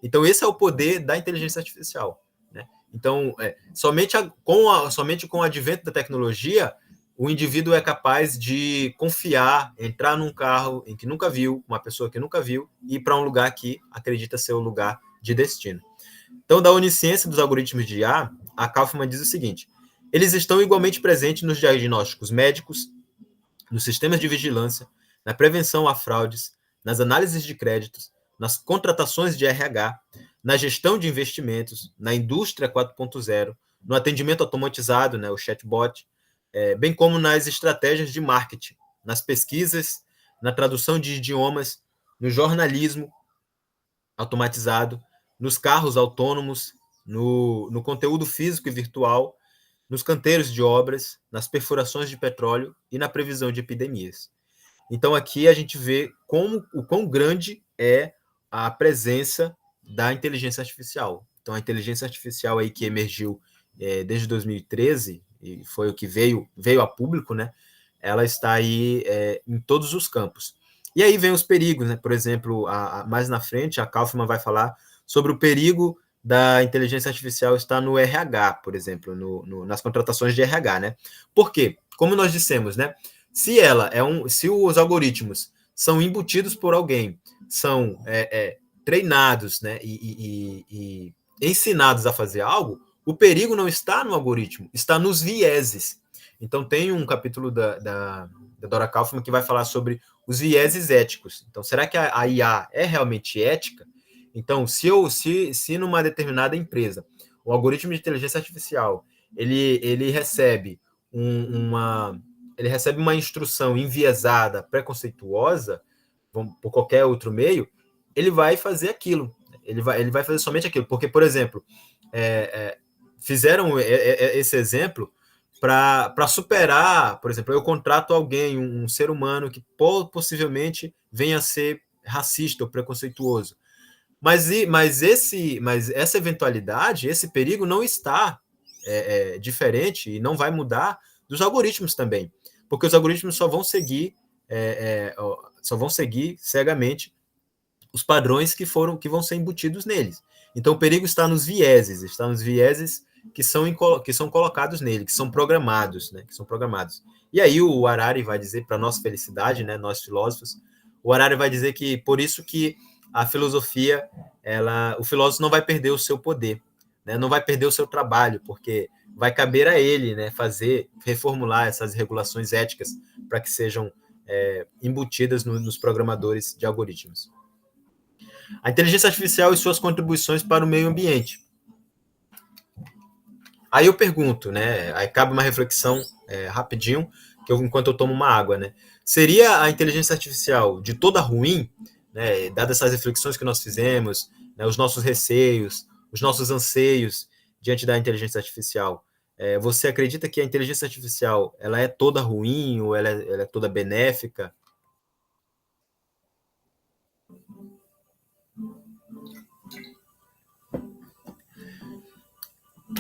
Então, esse é o poder da inteligência artificial. Né? Então, somente com o advento da tecnologia, o indivíduo é capaz de confiar, entrar num carro em que nunca viu, uma pessoa que nunca viu, e ir para um lugar que acredita ser o lugar de destino. Então, da onisciência dos algoritmos de IA, a Kaufman diz o seguinte: eles estão igualmente presentes nos diagnósticos médicos, nos sistemas de vigilância, na prevenção a fraudes, nas análises de créditos, nas contratações de RH, na gestão de investimentos, na indústria 4.0, no atendimento automatizado, né, o chatbot, bem como nas estratégias de marketing, nas pesquisas, na tradução de idiomas, no jornalismo automatizado, nos carros autônomos, no conteúdo físico e virtual, nos canteiros de obras, nas perfurações de petróleo e na previsão de epidemias. Então, aqui a gente vê o quão grande é a presença da inteligência artificial. Então, a inteligência artificial aí que emergiu desde 2013, e foi o que veio a público, né? Ela está aí em todos os campos. E aí vem os perigos, né? Por exemplo, mais na frente, a Kaufman vai falar sobre o perigo da inteligência artificial estar no RH, por exemplo, nas contratações de RH, né? Por quê? Como nós dissemos, né? Se os algoritmos são embutidos por alguém, são treinados, né? E ensinados a fazer algo, o perigo não está no algoritmo, está nos vieses. Então tem um capítulo da Dora Kaufman que vai falar sobre os vieses éticos. Então, será que a IA é realmente ética? Então, se numa determinada empresa o algoritmo de inteligência artificial ele recebe ele recebe uma instrução enviesada, preconceituosa, por qualquer outro meio, ele vai fazer aquilo. Ele vai fazer somente aquilo. Porque, por exemplo, fizeram esse exemplo para superar, por exemplo, eu contrato alguém, um ser humano que possivelmente venha a ser racista ou preconceituoso. Mas essa eventualidade, esse perigo não está diferente e não vai mudar dos algoritmos também, porque os algoritmos só vão seguir cegamente os padrões que vão ser embutidos neles. Então o perigo está nos vieses que são colocados nele, que são programados, né? Que são programados. E aí o Harari vai dizer, para nossa felicidade, né? Nós filósofos, o Harari vai dizer que por isso que a filosofia, o filósofo não vai perder o seu poder, né? Não vai perder o seu trabalho, porque vai caber a ele, né? Reformular essas regulações éticas para que sejam embutidas nos programadores de algoritmos. A inteligência artificial e suas contribuições para o meio ambiente. Aí eu pergunto, né? Aí cabe uma reflexão rapidinho, enquanto eu tomo uma água, né? Seria a inteligência artificial de toda ruim, né? Dadas essas reflexões que nós fizemos, né, os nossos receios, os nossos anseios diante da inteligência artificial. Você acredita que a inteligência artificial ela é toda ruim ou ela é toda benéfica?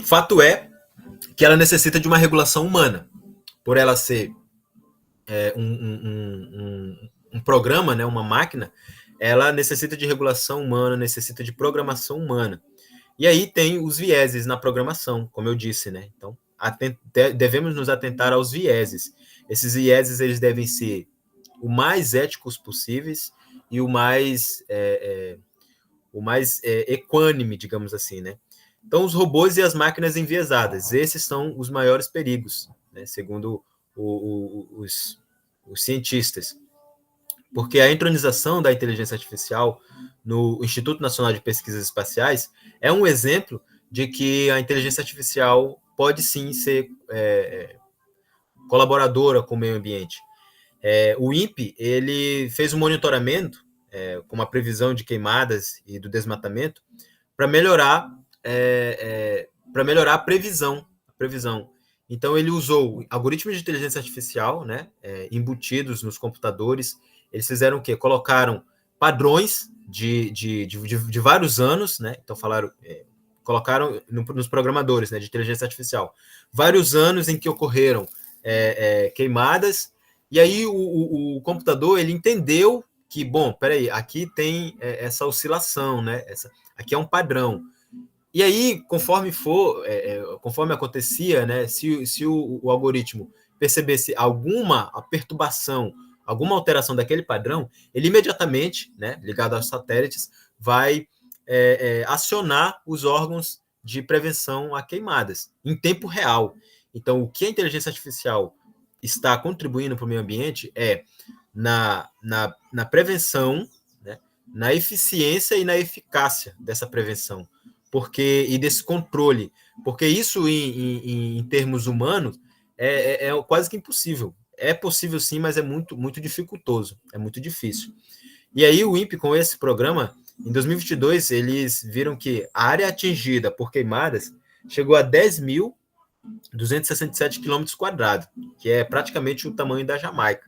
Fato é que ela necessita de uma regulação humana, por ela ser um programa, né, uma máquina, ela necessita de regulação humana, necessita de programação humana. E aí tem os vieses na programação, como eu disse, né? Então, devemos nos atentar aos vieses. Esses vieses eles devem ser o mais éticos possíveis e o mais equânime, digamos assim, né? Então, os robôs e as máquinas enviesadas, esses são os maiores perigos, né? Segundo os cientistas. Porque a entronização da inteligência artificial no Instituto Nacional de Pesquisas Espaciais é um exemplo de que a inteligência artificial pode sim ser colaboradora com o meio ambiente. O INPE ele fez um monitoramento com uma previsão de queimadas e do desmatamento para melhorar a previsão. Então ele usou algoritmos de inteligência artificial, né, embutidos nos computadores. Eles fizeram o quê? Colocaram padrões de vários anos, né? Então colocaram nos programadores, né, de inteligência artificial vários anos em que ocorreram queimadas, e aí o computador ele entendeu que, bom, peraí, aqui tem essa oscilação, né? Aqui é um padrão. E aí, conforme acontecia, né, se o algoritmo percebesse alguma perturbação, alguma alteração daquele padrão, ele imediatamente, né, ligado aos satélites, vai acionar os órgãos de prevenção a queimadas em tempo real. Então, o que a inteligência artificial está contribuindo para o meio ambiente é na prevenção, né, na eficiência e na eficácia dessa prevenção, e desse controle, porque isso em termos humanos é quase que impossível. É possível sim, mas é muito, muito dificultoso, é muito difícil. E aí o INPE, com esse programa, em 2022, eles viram que a área atingida por queimadas chegou a 10.267 quilômetros quadrados, que é praticamente o tamanho da Jamaica.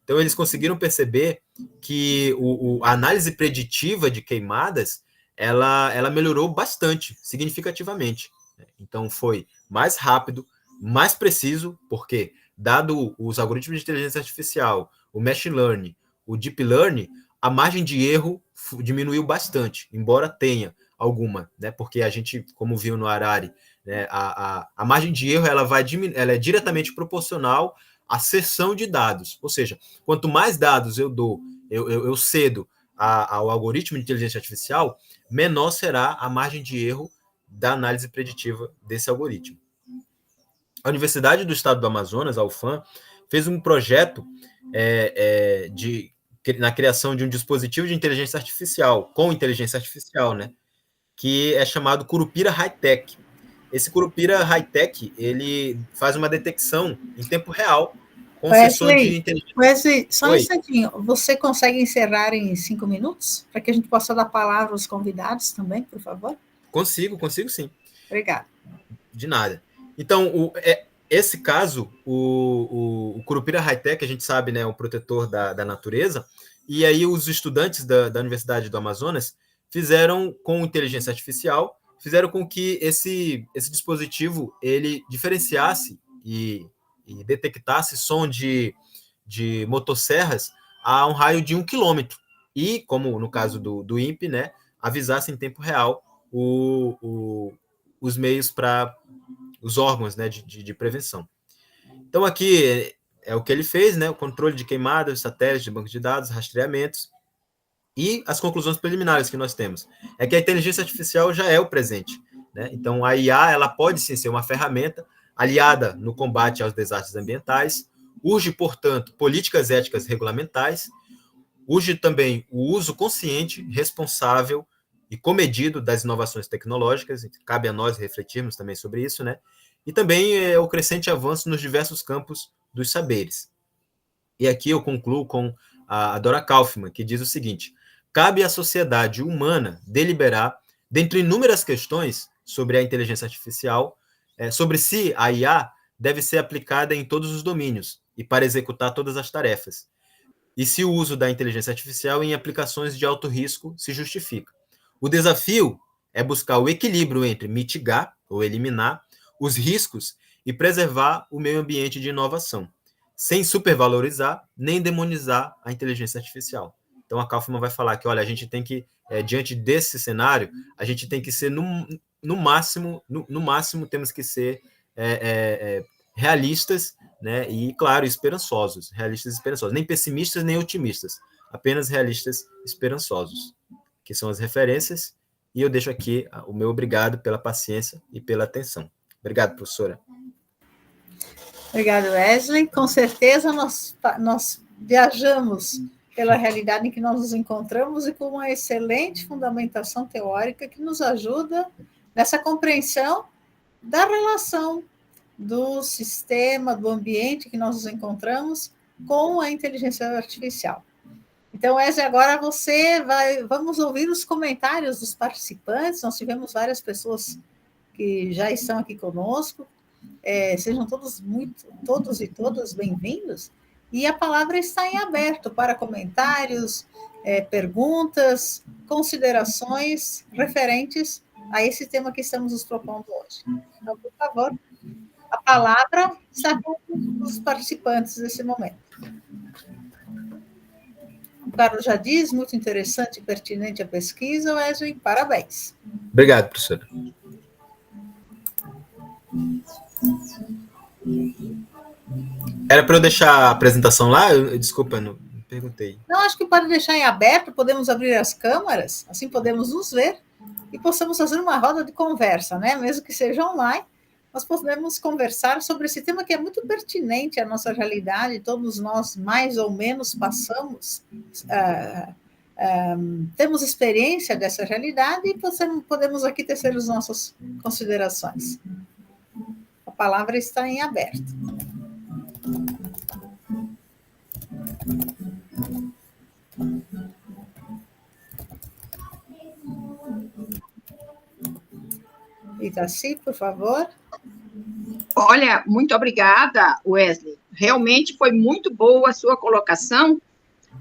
Então, eles conseguiram perceber que a análise preditiva de queimadas ela melhorou bastante, significativamente. Então, foi mais rápido, mais preciso, porque, dado os algoritmos de inteligência artificial, o machine learning, o deep learning, a margem de erro diminuiu bastante, embora tenha alguma, né? Porque a gente, como viu no Harari, né, a margem de erro ela é diretamente proporcional à seção de dados. Ou seja, quanto mais dados eu cedo ao algoritmo de inteligência artificial, menor será a margem de erro da análise preditiva desse algoritmo. A Universidade do Estado do Amazonas, a UFAM, fez um projeto na criação de um dispositivo de inteligência artificial, com inteligência artificial, né, que é chamado Curupira High Tech. Esse Curupira High-Tech, ele faz uma detecção em tempo real com sensor de inteligência.
Wesley, só um instantinho. Você consegue encerrar em 5 minutos? Para que a gente possa dar palavra aos convidados também, por favor?
Consigo sim.
Obrigada.
De nada. Então, esse caso, o Curupira High-Tech, a gente sabe, né, é um protetor da natureza, e aí os estudantes da Universidade do Amazonas fizeram, com inteligência artificial, fizeram com que esse dispositivo ele diferenciasse e detectasse som de motosserras a um raio de 1 quilômetro. E, como no caso do INPE, né, avisasse em tempo real os meios para os órgãos, né, de prevenção. Então, aqui é o que ele fez, né, o controle de queimadas, satélites de banco de dados, rastreamentos, e as conclusões preliminares que nós temos é que a inteligência artificial já é o presente, né? Então, a IA ela pode sim ser uma ferramenta aliada no combate aos desastres ambientais, urge, portanto, políticas éticas regulamentais, urge também o uso consciente, responsável e comedido das inovações tecnológicas, cabe a nós refletirmos também sobre isso, né? E também o crescente avanço nos diversos campos dos saberes. E aqui eu concluo com a Dora Kaufmann, que diz o seguinte: cabe à sociedade humana deliberar, dentre inúmeras questões sobre a inteligência artificial, sobre se a IA deve ser aplicada em todos os domínios e para executar todas as tarefas, e se o uso da inteligência artificial em aplicações de alto risco se justifica. O desafio é buscar o equilíbrio entre mitigar ou eliminar os riscos e preservar o meio ambiente de inovação, sem supervalorizar nem demonizar a inteligência artificial. Então, a Kaufmann vai falar que, olha, a gente tem que, diante desse cenário, a gente tem que ser, no máximo, temos que ser realistas, né, e, claro, esperançosos, realistas e esperançosos, nem pessimistas nem otimistas, apenas realistas e esperançosos, que são as referências, e eu deixo aqui o meu obrigado pela paciência e pela atenção. Obrigado, professora.
Obrigada, Wesley. Com certeza nós viajamos pela realidade em que nós nos encontramos e com uma excelente fundamentação teórica que nos ajuda nessa compreensão da relação do sistema, do ambiente que nós nos encontramos com a inteligência artificial. Então, Wesley, agora vamos ouvir os comentários dos participantes. Nós tivemos várias pessoas que já estão aqui conosco. Sejam todos e todas bem-vindos. E a palavra está em aberto para comentários, perguntas, considerações referentes a esse tema que estamos nos propondo hoje. Então, por favor, a palavra está com os participantes nesse momento. O Carlos já diz, muito interessante e pertinente a pesquisa, Wesley, parabéns.
Obrigado, professora. Era para eu deixar a apresentação lá? Desculpa, não perguntei.
Não, acho que pode deixar em aberto, podemos abrir as câmaras, assim podemos nos ver e possamos fazer uma roda de conversa, né? Mesmo que seja online, nós podemos conversar sobre esse tema que é muito pertinente à nossa realidade, todos nós mais ou menos passamos, temos experiência dessa realidade e podemos aqui tecer as nossas considerações. A palavra está em aberto. Itaci, por favor.
Olha, muito obrigada, Wesley. Realmente foi muito boa a sua colocação.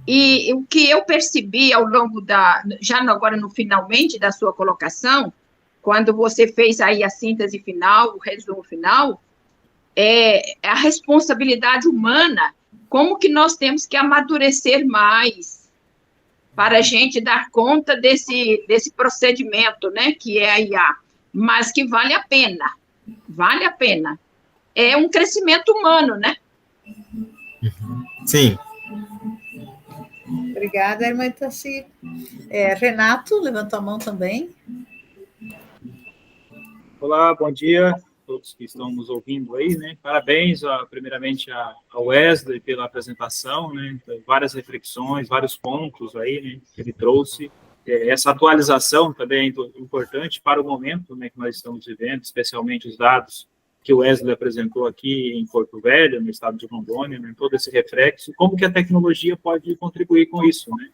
E o que eu percebi ao longo já agora no finalmente da sua colocação, quando você fez aí a síntese final, o resumo final, é a responsabilidade humana, como que nós temos que amadurecer mais para a gente dar conta desse procedimento, né, que é a IA, mas que vale a pena. É um crescimento humano, né?
Sim.
Obrigada, irmã Itaci. Renato, levantou a mão também.
Olá, bom dia a todos que estão nos ouvindo aí, né? Parabéns, primeiramente, ao Wesley pela apresentação, né? Várias reflexões, vários pontos aí, né, que ele trouxe. essa atualização também é importante para o momento, né, que nós estamos vivendo, especialmente os dados que o Wesley apresentou aqui em Porto Velho, no estado de Rondônia, né, todo esse reflexo, como que a tecnologia pode contribuir com isso, né?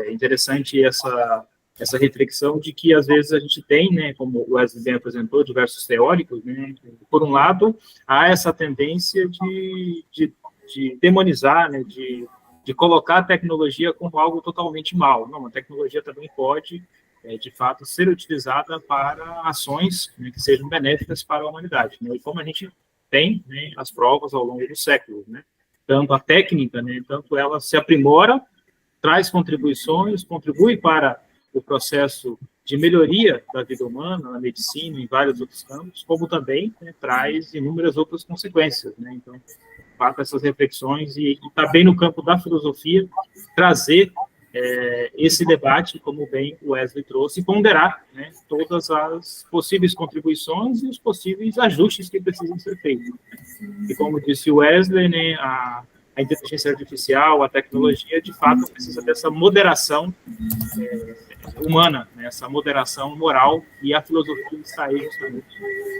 É interessante essa reflexão de que, às vezes, a gente tem, né, como o Wesley bem apresentou, diversos teóricos, né, por um lado, há essa tendência de demonizar, né, de colocar a tecnologia como algo totalmente mal. Não, a tecnologia também pode, de fato, ser utilizada para ações, né, que sejam benéficas para a humanidade, né, e como a gente tem, né, as provas ao longo dos séculos, né, tanto a técnica, né, tanto ela se aprimora, traz contribuições, contribui para o processo de melhoria da vida humana, na medicina, em vários outros campos, como também, né, traz inúmeras outras consequências, né? Então, faço essas reflexões e está bem no campo da filosofia trazer esse debate, como bem o Wesley trouxe, e ponderar, né, todas as possíveis contribuições e os possíveis ajustes que precisam ser feitos. E como disse o Wesley, né, a inteligência artificial, a tecnologia, de fato, precisa dessa moderação humana, né, essa moderação moral, e a filosofia está aí justamente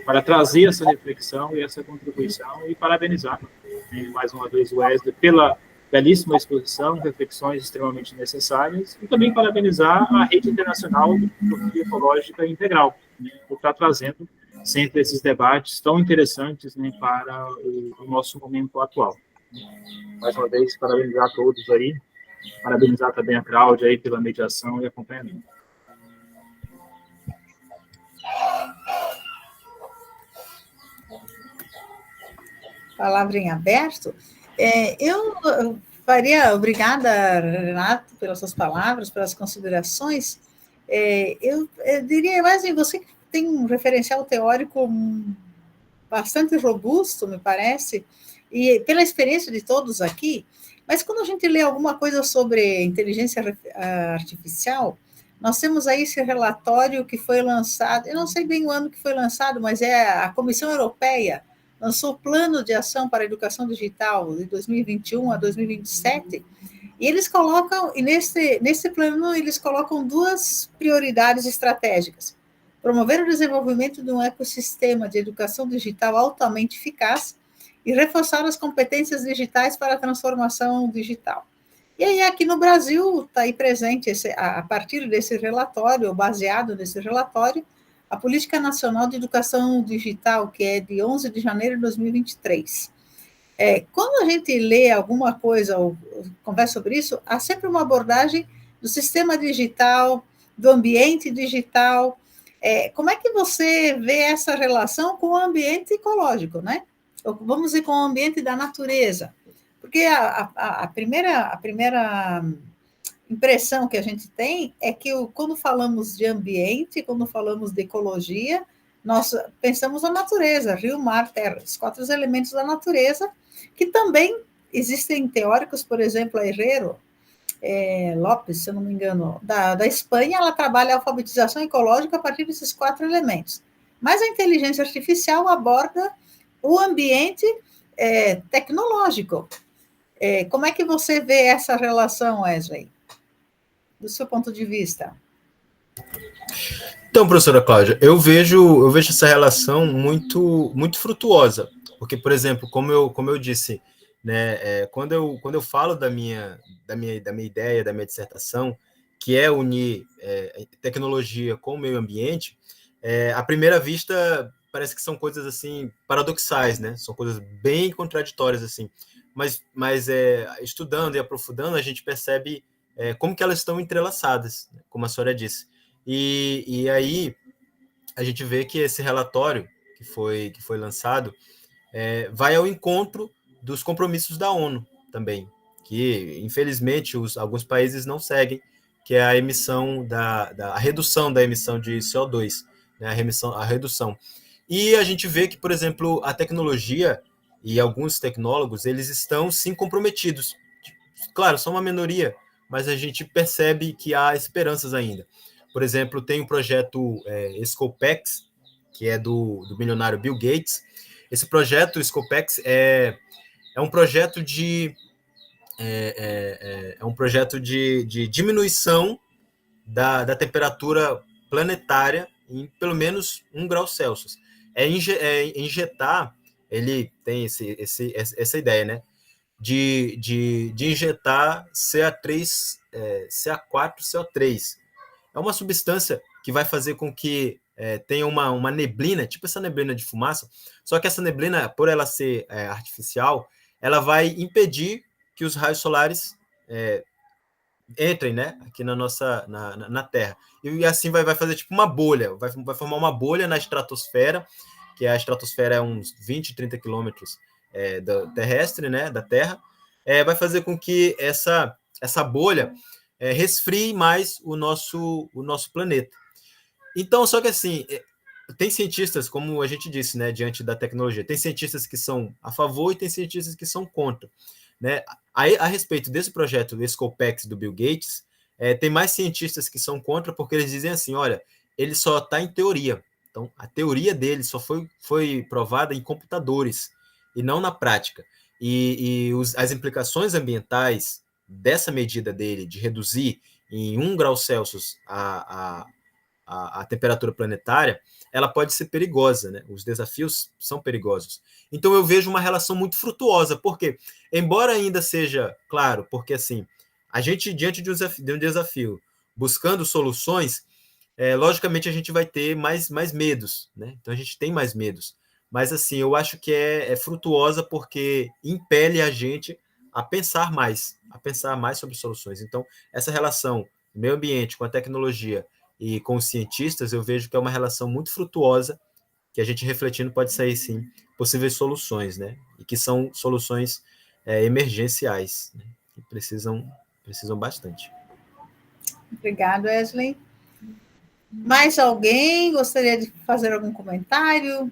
para trazer essa reflexão e essa contribuição, e parabenizar, né, mais uma vez o Wesley pela belíssima exposição, reflexões extremamente necessárias, e também parabenizar a Rede Internacional de Filosofia Ecológica Integral, né, por estar trazendo sempre esses debates tão interessantes, né, para o nosso momento atual. Mais uma vez, parabenizar a todos aí, parabenizar também a Cláudia aí pela mediação e acompanhamento.
Palavra em aberto. Eu faria, obrigada, Renato, pelas suas palavras, pelas considerações. Eu diria, mas você que tem um referencial teórico bastante robusto, me parece, e pela experiência de todos aqui, mas quando a gente lê alguma coisa sobre inteligência artificial, nós temos aí esse relatório que foi lançado, eu não sei bem o ano que foi lançado, mas é a Comissão Europeia lançou o Plano de Ação para a Educação Digital de 2021 a 2027, e eles colocam, e nesse plano, eles colocam duas prioridades estratégicas: promover o desenvolvimento de um ecossistema de educação digital altamente eficaz e reforçar as competências digitais para a transformação digital. E aí, aqui no Brasil, está aí presente, a partir desse relatório, ou baseado nesse relatório, a Política Nacional de Educação Digital, que é de 11 de janeiro de 2023. Quando a gente lê alguma coisa ou conversa sobre isso, há sempre uma abordagem do sistema digital, do ambiente digital. Como é que você vê essa relação com o ambiente ecológico, né? Vamos dizer, com o ambiente da natureza? Porque a primeira impressão que a gente tem é que quando falamos de ambiente, quando falamos de ecologia, nós pensamos na natureza, rio, mar, terra, os 4 elementos da natureza, que também existem teóricos, por exemplo, a Herrero Lopes, se eu não me engano, da Espanha, ela trabalha a alfabetização ecológica a partir desses 4 elementos. Mas a inteligência artificial aborda o ambiente tecnológico. Como é que você vê essa relação, Wesley, do seu ponto de vista?
Então, professora Cláudia, eu vejo essa relação muito, muito frutuosa, porque, por exemplo, como eu disse, né, quando eu falo da minha ideia, da minha dissertação, que é unir tecnologia com o meio ambiente, à primeira vista parece que são coisas assim paradoxais, né? São coisas bem contraditórias assim, mas estudando e aprofundando a gente percebe como que elas estão entrelaçadas, né? Como a senhora disse. E aí a gente vê que esse relatório que foi lançado vai ao encontro dos compromissos da ONU também, que infelizmente alguns países não seguem, que é a emissão a redução da emissão de CO2, né, a redução. E a gente vê que, por exemplo, a tecnologia e alguns tecnólogos, eles estão sim comprometidos. Claro, são uma minoria, mas a gente percebe que há esperanças ainda. Por exemplo, tem o projeto Scopex, que é do milionário Bill Gates. Esse projeto, Scopex, é um projeto de diminuição da temperatura planetária em pelo menos 1 grau Celsius. Injetar, ele tem essa ideia, né? De injetar CA3, CA4, CO3. É uma substância que vai fazer com que tenha uma neblina, tipo essa neblina de fumaça, só que essa neblina, por ela ser artificial, ela vai impedir que os raios solares entrem, né, aqui na Terra. E assim vai fazer tipo uma bolha, vai formar uma bolha na estratosfera, que a estratosfera é uns 20, 30 quilômetros terrestre, né, da Terra, vai fazer com que essa bolha resfrie mais o nosso planeta. Então, só que assim, tem cientistas, como a gente disse, né, diante da tecnologia, tem cientistas que são a favor e tem cientistas que são contra. Né? A respeito desse projeto, desse Scopex do Bill Gates, tem mais cientistas que são contra, porque eles dizem assim, olha, ele só está em teoria. Então, a teoria dele só foi provada em computadores e não na prática. As implicações ambientais dessa medida dele, de reduzir em 1 grau Celsius a temperatura planetária, ela pode ser perigosa, né? Os desafios são perigosos. Então eu vejo uma relação muito frutuosa, porque, embora ainda seja, claro, porque assim, a gente, diante de um desafio, buscando soluções, logicamente a gente vai ter mais medos, né? Então a gente tem mais medos. Mas assim, eu acho que é frutuosa porque impele a gente a pensar mais sobre soluções. Então, essa relação do meio ambiente com a tecnologia e com os cientistas, eu vejo que é uma relação muito frutuosa, que a gente refletindo pode sair, sim, possíveis soluções, né? E que são soluções emergenciais, né? Que precisam bastante.
Obrigada, Wesley. Mais alguém gostaria de fazer algum comentário?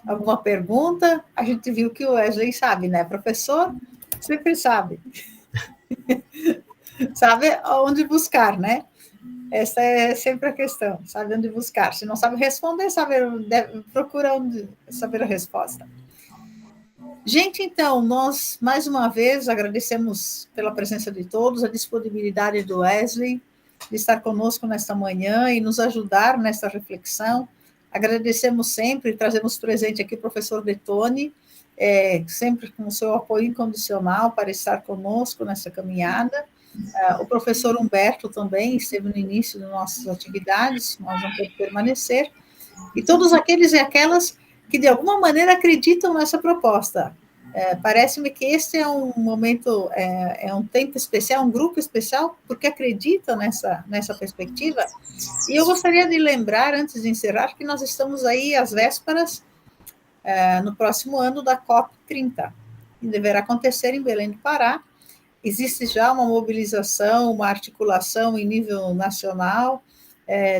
Alguma pergunta? A gente viu que o Wesley sabe, né? Professor sempre sabe. Sabe onde buscar, né? Essa é sempre a questão, sabe onde buscar. Se não sabe responder, procura onde saber a resposta. Gente, então, nós, mais uma vez, agradecemos pela presença de todos, a disponibilidade do Wesley de estar conosco nesta manhã e nos ajudar nesta reflexão. Agradecemos sempre, trazemos presente aqui o professor Detoni, sempre com o seu apoio incondicional para estar conosco nessa caminhada. O professor Humberto também esteve no início das nossas atividades, mas não pôde permanecer. E todos aqueles e aquelas que, de alguma maneira, acreditam nessa proposta. Parece-me que este é um momento, é um tempo especial, um grupo especial, porque acreditam nessa perspectiva. E eu gostaria de lembrar, antes de encerrar, que nós estamos aí às vésperas, no próximo ano, da COP30, que deverá acontecer em Belém do Pará. Existe já uma mobilização, uma articulação em nível nacional,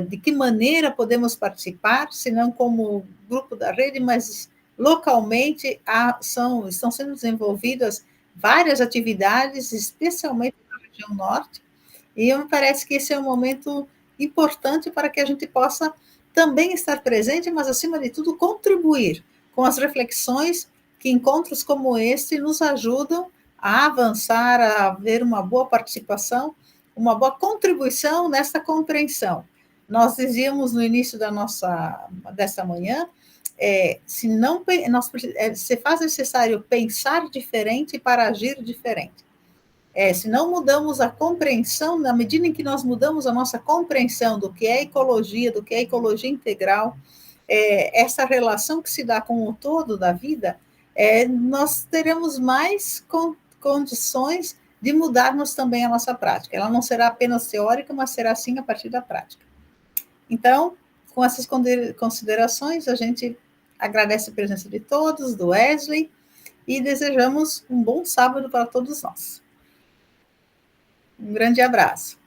de que maneira podemos participar, se não como grupo da rede, mas localmente estão sendo desenvolvidas várias atividades, especialmente na região norte, e me parece que esse é um momento importante para que a gente possa também estar presente, mas, acima de tudo, contribuir com as reflexões que encontros como este nos ajudam a avançar, a ver uma boa participação, uma boa contribuição nessa compreensão. Nós dizíamos no início desta manhã, se faz necessário pensar diferente para agir diferente. Se não mudamos a compreensão, na medida em que nós mudamos a nossa compreensão do que é ecologia integral, essa relação que se dá com o todo da vida, nós teremos mais condições de mudarmos também a nossa prática. Ela não será apenas teórica, mas será sim a partir da prática. Então, com essas considerações, a gente agradece a presença de todos, do Wesley, e desejamos um bom sábado para todos nós. Um grande abraço.